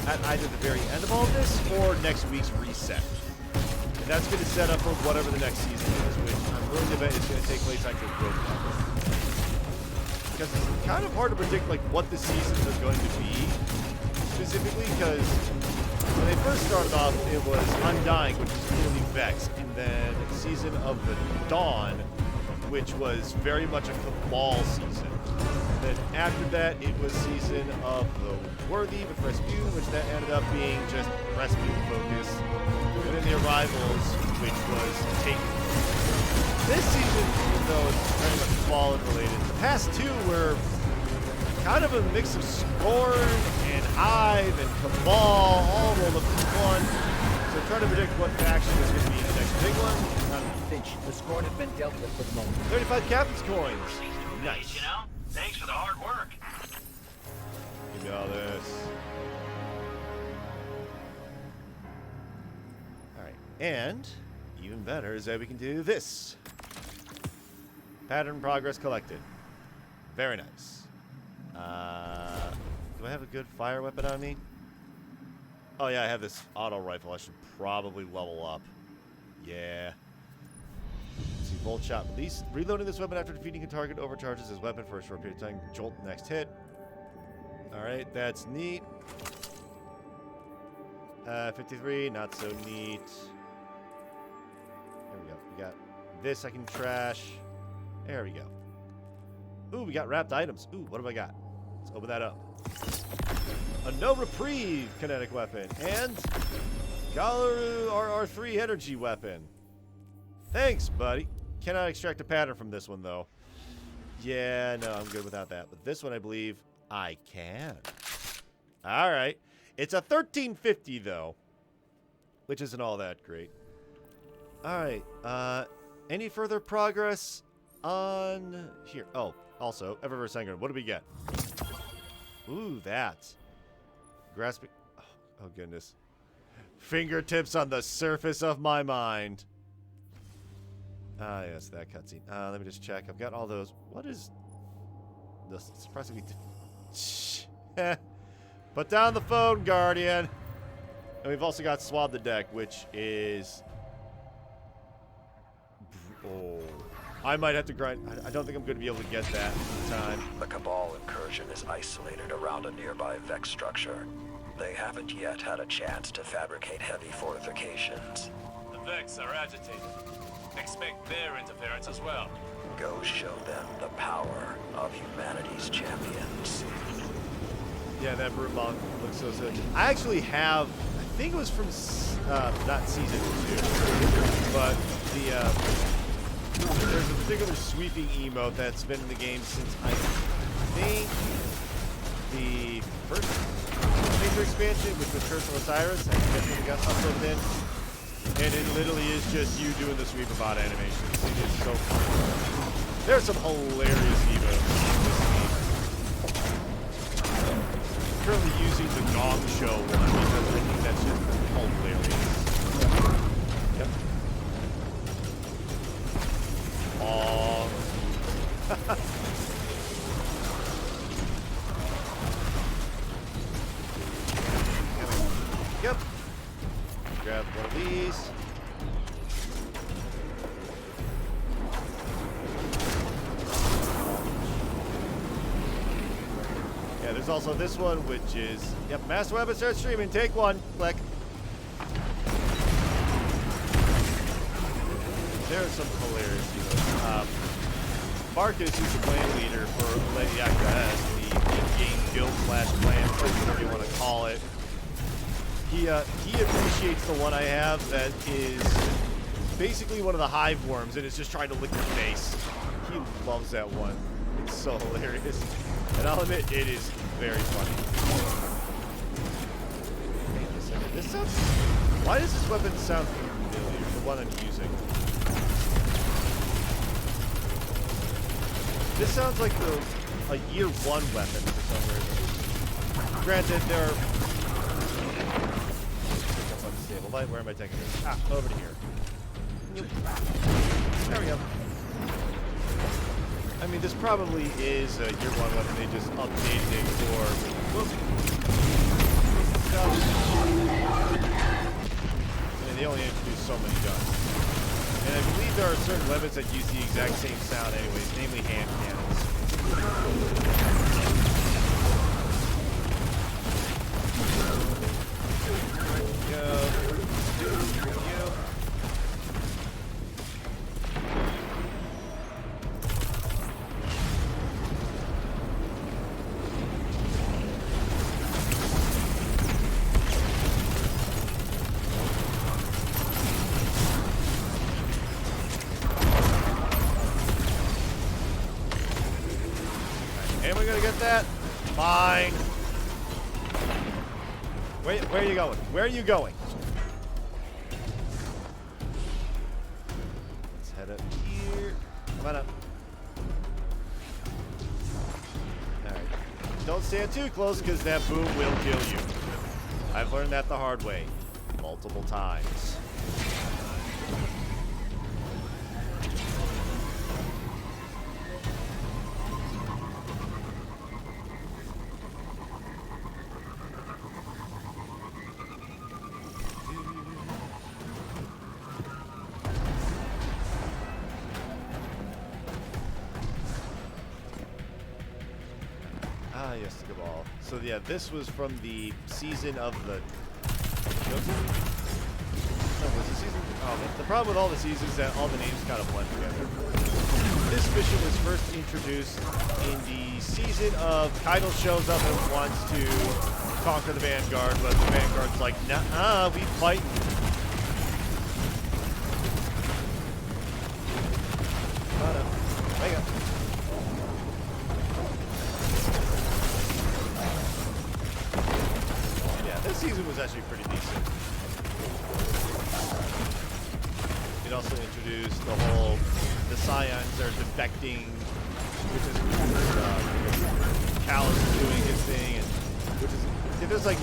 at either the very end of all of this or next week's reset. And that's going to set up for whatever the next season is, which I'm willing to bet is going to take place on Good. Because it's kind of hard to predict like what the seasons are going to be, specifically because when they first started off, it was Undying, which was clearly Vex, and then Season of the Dawn, which was very much a Cabal season. Then after that, it was Season of the Worthy with Rasputin, which that ended up being just Rasputin focused. And then the Arrivals, which was Taken. This season, even though it's very much Fallen related, the past two were kind of a mix of Scorn and Hive and Cabal, all rolled up into one. So trying to predict what faction is going to be the next big one. Finch, the Scorn has been dealt with for the moment. 35 Captain's Coins. Nice. You know? Thanks for the hard work. Give me all this. Alright, and even better is that we can do this. Pattern progress collected. Very nice. Do I have a good fire weapon on me? Oh yeah, I have this auto rifle. I should probably level up. Yeah. Let's see, bolt shot release. Reloading this weapon after defeating a target overcharges his weapon for a short period of time. Jolt next hit. Alright, that's neat. 53, not so neat. There we go. We got this I can trash. There we go. Ooh, we got wrapped items. Ooh, what have I got? Let's open that up. A no reprieve kinetic weapon. And Galaru RR3 energy weapon. Thanks, buddy. Cannot extract a pattern from this one, though. Yeah, no, I'm good without that. But this one, I believe, I can. All right. It's a 1350, though, which isn't all that great. All right. Any further progress on here? Oh, also, Eververse Sanguine. What do we get? Ooh, that. Grasping. Oh, goodness. Fingertips on the surface of my mind. Ah, yes, that cutscene. Let me just check. I've got all those. What is this? Surprisingly. Put down the phone, Guardian. And we've also got Swab the Deck, which is. Oh. I might have to grind. I don't think I'm going to be able to get that in time. The Cabal incursion is isolated around a nearby Vex structure. They haven't yet had a chance to fabricate heavy fortifications. The Vex are agitated. Expect their interference as well. Go show them the power of humanity's champions. Yeah, that Brute looks so sick. I actually have, I think it was from, not season 2, but there's a particular sweeping emote that's been in the game since I think the first major expansion, which was Curse of Osiris. I think that's when we got uploaded in. And it literally is just you doing the sweep about animations. It is so fun. There's some hilarious emotes in this game. I'm currently using the Gong Show one because I think that's just hilarious. Yep. Oh. Yep. Grab one of these. Yeah, there's also this one, which is, yep, Master Weapon starts streaming. Take one. Click. There's some hilarious heroes. Marcus, who's the clan leader for Lady Acta, the in-game guild / clan, whatever you want to call it. He appreciates the one I have that is basically one of the hive worms and is just trying to lick your face. He loves that one. It's so hilarious. And I'll admit, it is very funny. Wait a second. This sounds... Why does this weapon sound familiar? The one I'm using. This sounds like a year 1 weapon for some reason. Granted, there are... Unstable light. Where am I taking this? Ah, over to here. There we go. I mean, this probably is a year 1 weapon. They just updated it for... Whoop. I mean, they only introduced so many guns. And I believe there are certain weapons that use the exact same sound anyways, namely hand cannons. And we're gonna get that. Fine. Where are you going? Where are you going? Let's head up here. Come on up. Alright. Don't stand too close because that boom will kill you. I've learned that the hard way. Multiple times. Ah, yes, the Cabal. So yeah, this was from the season of the... No, was the season... Oh, the problem with all the seasons is that all the names kind of blend together. This mission was first introduced in the season of Kaido shows up and wants to conquer the Vanguard, but the Vanguard's like, nah, we fighting. Hold up. Wake up. This season was actually pretty decent. It also introduced the whole, the Scions are defecting, which is Callus is doing his thing, and which is, there's like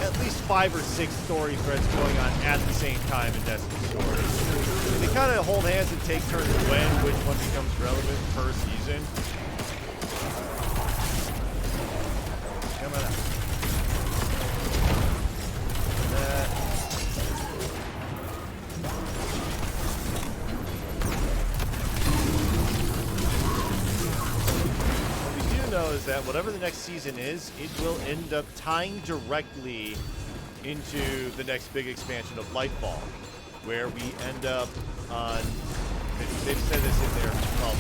at least 5 or 6 story threads going on at the same time in Destiny stories. And they kind of hold hands and take turns when which one becomes relevant per season. Come on up. Is that whatever the next season is, it will end up tying directly into the next big expansion of Lightfall. where we end up on. They've said this in there. Well,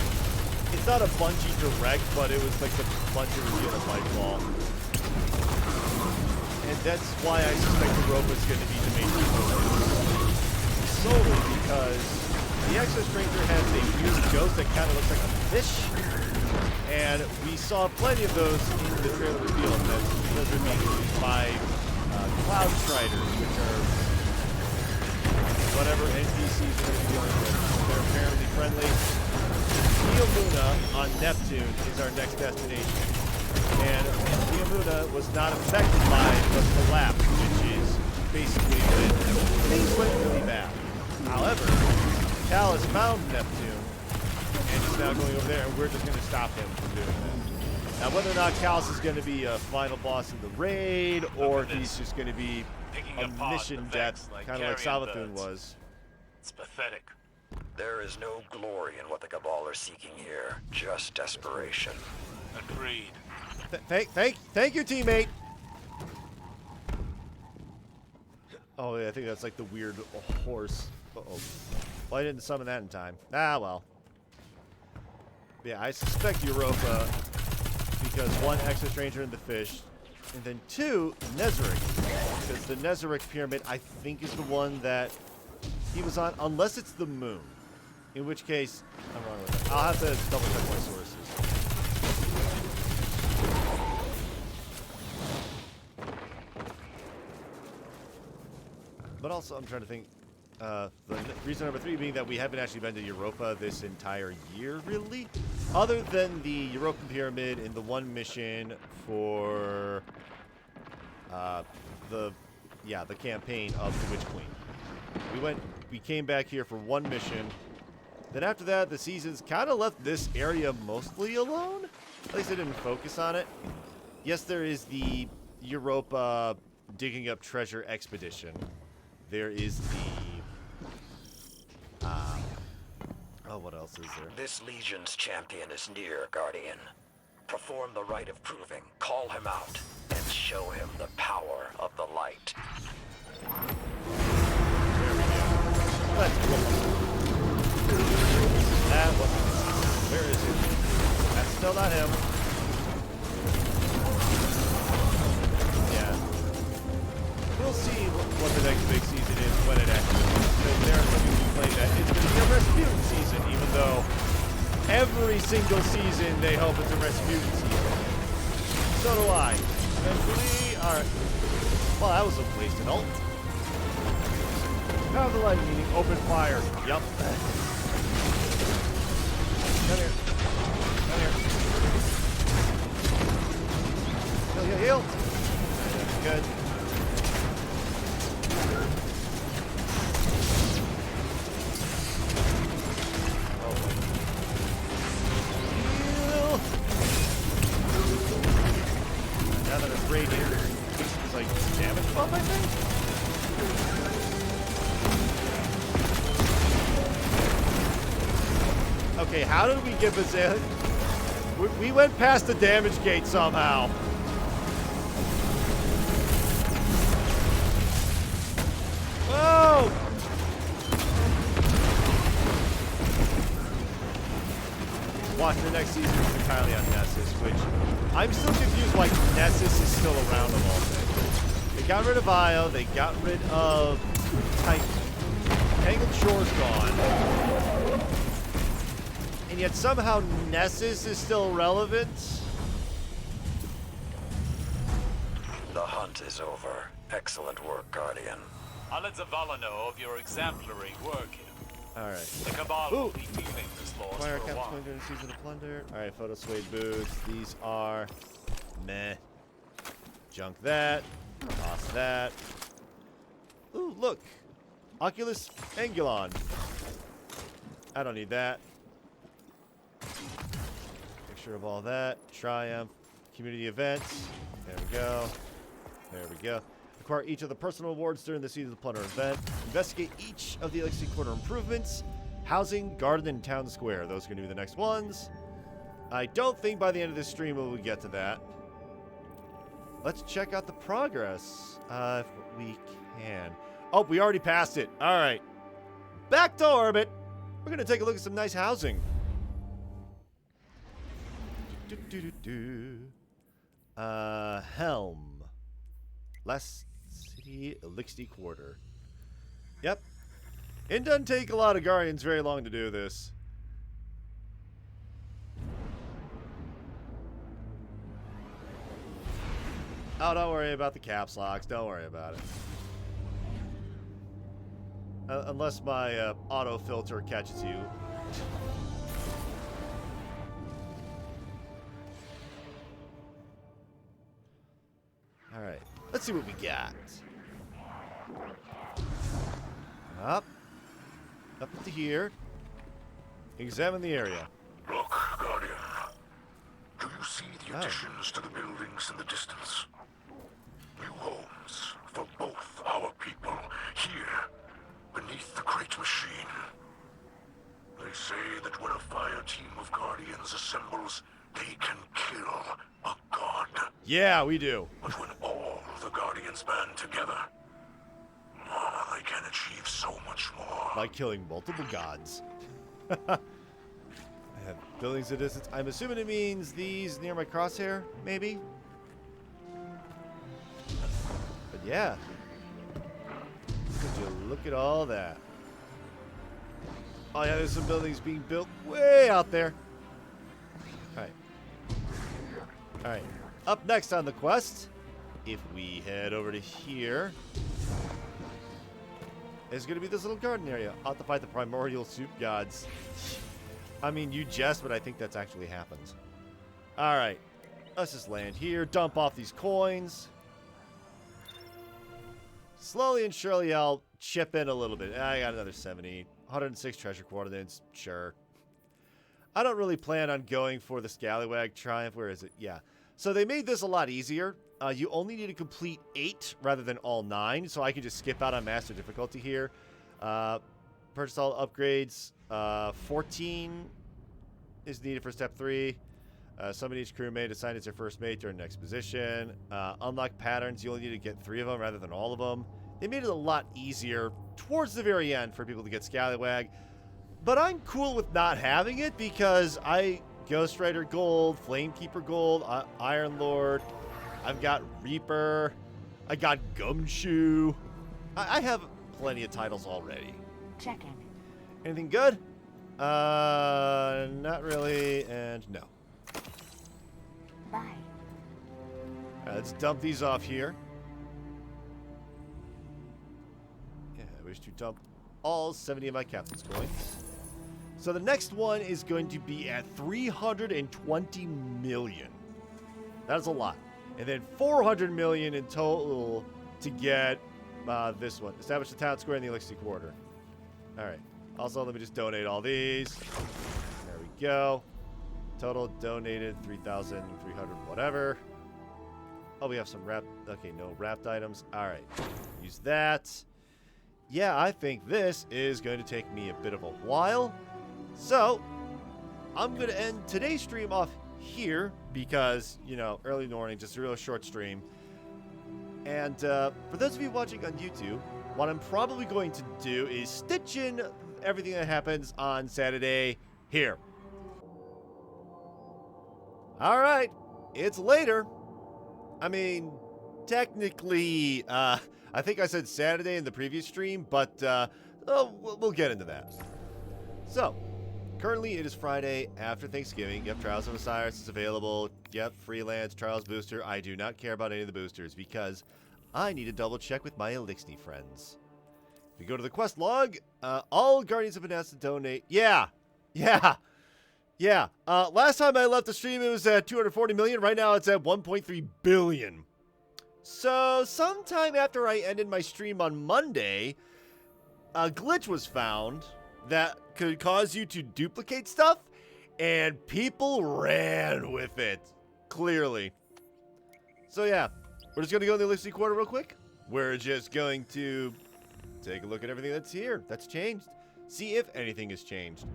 it's not a bungee direct, but it was like the bungee reveal of Lightfall. And that's why I suspect Europa's going to be the main focus. Solely because the Exo Stranger has a weird ghost that kind of looks like a fish. And we saw plenty of those in the trailer reveal. And those are being used by Cloud Striders, which are whatever NPCs are going to be dealing with. They're apparently friendly. Neo Luna on Neptune is our next destination. And Neo Luna was not affected by the collapse, which is basically when things went really bad. However, Cal has found Neptune, and he's now going over there, and we're just going to stop him from doing that. Now, whether or not Callus is going to be a final boss in the raid, or if he's just going to be a mission death, kind of like Savathun was. It's pathetic. There is no glory in what the Cabal are seeking here, just desperation. Agreed. Thank you, teammate. Oh, yeah, I think that's like the weird horse. Uh-oh. Well, I didn't summon that in time. Ah, well. Yeah, I suspect Europa because one, Exo Stranger and the fish, and then two, Nezarec. Because the Nezarec pyramid, I think, is the one that he was on, unless it's the moon. In which case, I'm wrong with it. I'll have to double check my sources. But also, I'm trying to think. The reason number 3 being that we haven't actually been to Europa this entire year, really, other than the European Pyramid in the one mission for the campaign of the Witch Queen. We came back here for one mission. Then after that, the seasons kind of left this area mostly alone. At least I didn't focus on it. Yes, there is the Europa digging up treasure expedition. There is the what else is there? This Legion's champion is near, Guardian. Perform the rite of proving, call him out, and show him the power of the light. Where is he? That's still not him. Yeah. We'll see what the next big season is when it actually is. Because there are some people who claim that it's going to be a Rasputin season, even though every single season they hope it's a Rasputin season. So do I. Eventually, alright. Well, that was a wasted ult. Power of the light meaning open fire. Yup. Come here. Come here. Heal, heal, heal. That's good. Now that it's radiant, it's like damage buff, I think? Okay, how did we get Bazillion? We went past the damage gate somehow. Oh! Watch the next season is entirely on Nessus, which I'm still confused why Nessus is still around of all things. They got rid of Io, they got rid of Titan. Tangled Shore's gone. And yet somehow Nessus is still relevant. The hunt is over. Excellent work, Guardian. I'll let Zavala know of your exemplary work here. Alright. The Cabal will be feeling this loss Fire for a caps while. going during the season of plunder. Alright, photo suede boots. These are meh. Junk that. Toss that. Ooh, look. Oculus Angulon. I don't need that. Picture of all that. Triumph. Community events. There we go. There we go. Acquire each of the personal awards during the Season of the Plunder event. Investigate each of the Eliksni Quarter improvements. Housing, garden, and town square. Those are going to be the next ones. I don't think by the end of this stream we'll get to that. Let's check out the progress. If we can. Oh, we already passed it. All right. back to orbit. We're going to take a look at some nice housing. Helm. Last city, Eliksni Quarter. Yep. It doesn't take a lot of Guardians very long to do this. Oh, don't worry about the caps locks. Don't worry about it. Unless my auto filter catches you. Alright. Let's see what we got. Up to here. Examine the area. Look, Guardian. Do you see the additions to the buildings in the distance? New homes for both our people here, beneath the Great Machine. They say that when a fire team of Guardians assembles, they can kill a god. Yeah, we do. But when all the Guardians band together, they can achieve so much more. By killing multiple gods. I have buildings at distance. I'm assuming it means these near my crosshair, maybe? But yeah. Would you look at all that? Oh yeah, there's some buildings being built way out there. Alright. Alright. Up next on the quest, if we head over to here, is going to be this little garden area. I'll have to fight the primordial soup gods. I mean, you jest, but I think that's actually happens. Alright. Let's just land here, dump off these coins. Slowly and surely, I'll chip in a little bit. I got another 70. 106 treasure coordinates. Sure. I don't really plan on going for the Scallywag Triumph. Where is it? Yeah. So they made this a lot easier. You only need to complete 8 rather than all 9. So I can just skip out on Master Difficulty here. Purchase all upgrades. 14 is needed for Step 3. Summon each crewmate assigned as their first mate during next position. Unlock patterns. You only need to get 3 of them rather than all of them. They made it a lot easier towards the very end for people to get Scallywag. But I'm cool with not having it because I Ghost Rider Gold, Flamekeeper Gold, Iron Lord. I've got Reaper. I got Gumshoe. I have plenty of titles already. Checking. Anything good? Not really, and no. Bye. Alright, let's dump these off here. Yeah, I wish to dump all 70 of my captain's coins. So the next one is going to be at 320 million. That's a lot. And then 400 million in total to get this one. Establish the town square in the Eliksni Quarter. Alright. Also, let me just donate all these. There we go. Total donated 3,300 whatever. Oh, we have some wrapped... Okay, no wrapped items. Alright. Use that. Yeah, I think this is going to take me a bit of a while. So, I'm going to end today's stream off here because, you know, early morning, just a real short stream. And for those of you watching on YouTube, what I'm probably going to do is stitch in everything that happens on Saturday here. All right, it's later. I mean, technically, I think I said Saturday in the previous stream, but we'll get into that. So, currently it is Friday after Thanksgiving. Yep, Trials of Osiris is available. Yep, Freelance, Trials Booster. I do not care about any of the boosters because I need to double check with my Eliksni friends. If you go to the quest log, all Guardians have been asked to donate. Yeah. Last time I left the stream, it was at 240 million. Right now, it's at 1.3 billion. So, sometime after I ended my stream on Monday, a glitch was found that could cause you to duplicate stuff, and people ran with it. Clearly. So, yeah. We're just going to go in the Eliksni Quarter real quick. We're just going to take a look at everything that's here, that's changed. See if anything has changed.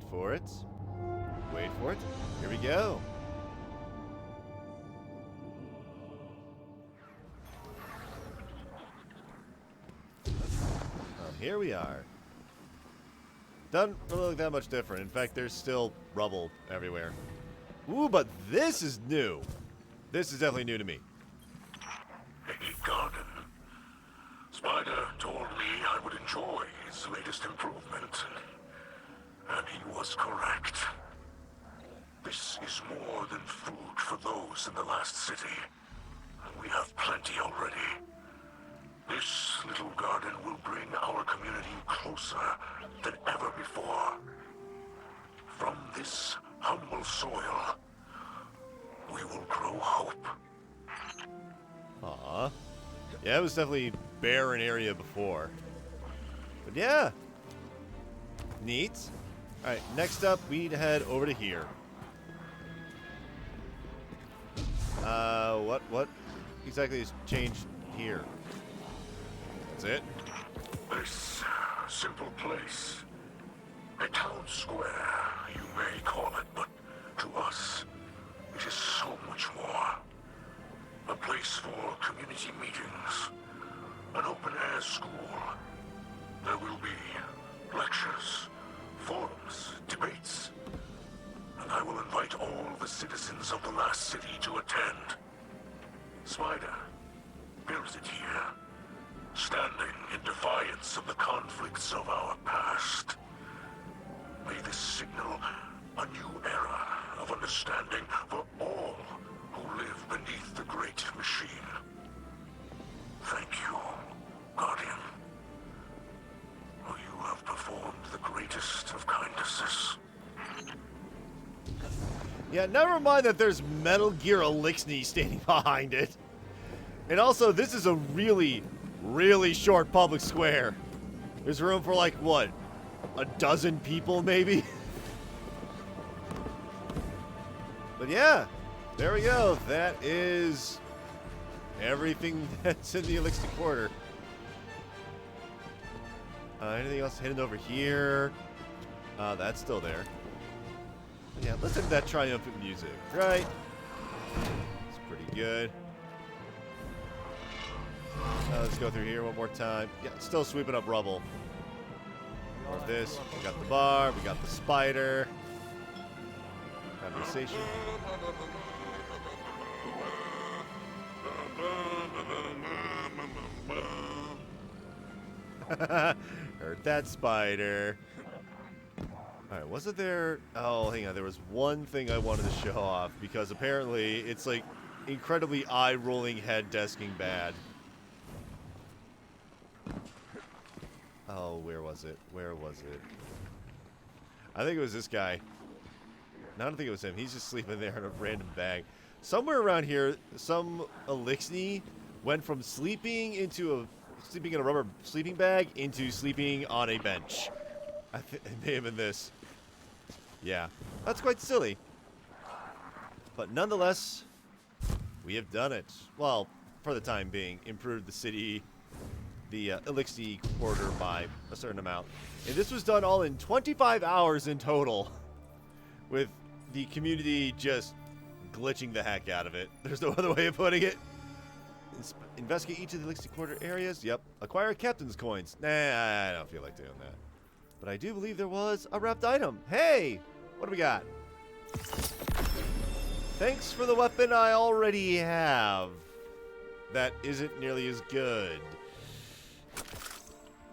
Wait for it. Wait for it. Here we go. Here we are. Doesn't really look that much different. In fact, there's still rubble everywhere. Ooh, but this is new. This is definitely new to me. A garden. Spider told me I would enjoy his latest improvement. And he was correct. This is more than food for those in the last city. And we have plenty already. This little garden will bring our community closer than ever before. From this humble soil, we will grow hope. Aw. Yeah, it was definitely a barren area before. But yeah. Neat. Alright, next up, we need to head over to here. What exactly has changed here? That's it? This simple place. A town square, you may call it, but to us, it is so much more. A place for community meetings, an open-air school. There will be lectures, forums, debates, and I will invite all the citizens of the last city to attend. Spider builds it here, standing in defiance of the conflicts of our past. May this signal a new era of understanding for all who live beneath the great machine. Thank you, Guardian. For you have performed the greatest of kindnesses. Yeah, never mind that there's Metal Gear Eliksni standing behind it. And also, this is a really, really short public square. There's room for like, what? A dozen people, maybe? But yeah, there we go. That is everything that's in the Eliksni Quarter. Anything else hidden over here? That's still there. Yeah, listen to that triumphant music, right? It's pretty good. Let's go through here one more time. Yeah, still sweeping up rubble. More of this. We got the bar. We got the spider. Conversation. Heard that, spider. Alright, wasn't there... Oh, hang on. There was one thing I wanted to show off, because apparently it's, like, incredibly eye-rolling head-desking bad. Oh, where was it? Where was it? I think it was this guy. No, I don't think it was him. He's just sleeping there in a random bag. Somewhere around here, some Eliksni went from sleeping in a rubber sleeping bag into sleeping on a bench. I think it may have been this. Yeah, that's quite silly. But nonetheless, we have done it. Well, for the time being, improved the city, the Eliksni Quarter by a certain amount. And this was done all in 25 hours in total, with the community just glitching the heck out of it. There's no other way of putting it. Investigate each of the Eliksni Quarter areas. Yep. Acquire captain's coins. Nah, I don't feel like doing that. But I do believe there was a wrapped item. Hey! What do we got? Thanks for the weapon I already have. That isn't nearly as good.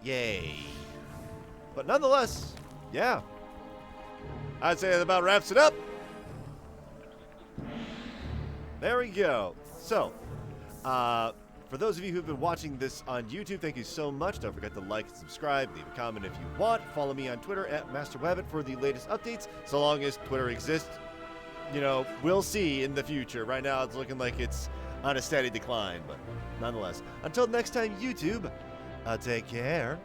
Yay. But nonetheless, yeah. I'd say that about wraps it up. There we go. So, for those of you who've been watching this on YouTube, thank you so much. Don't forget to like and subscribe. Leave a comment if you want. Follow me on Twitter at MasterWabbit for the latest updates. So long as Twitter exists, you know, we'll see in the future. Right now, it's looking like it's on a steady decline. But nonetheless, until next time, YouTube, take care.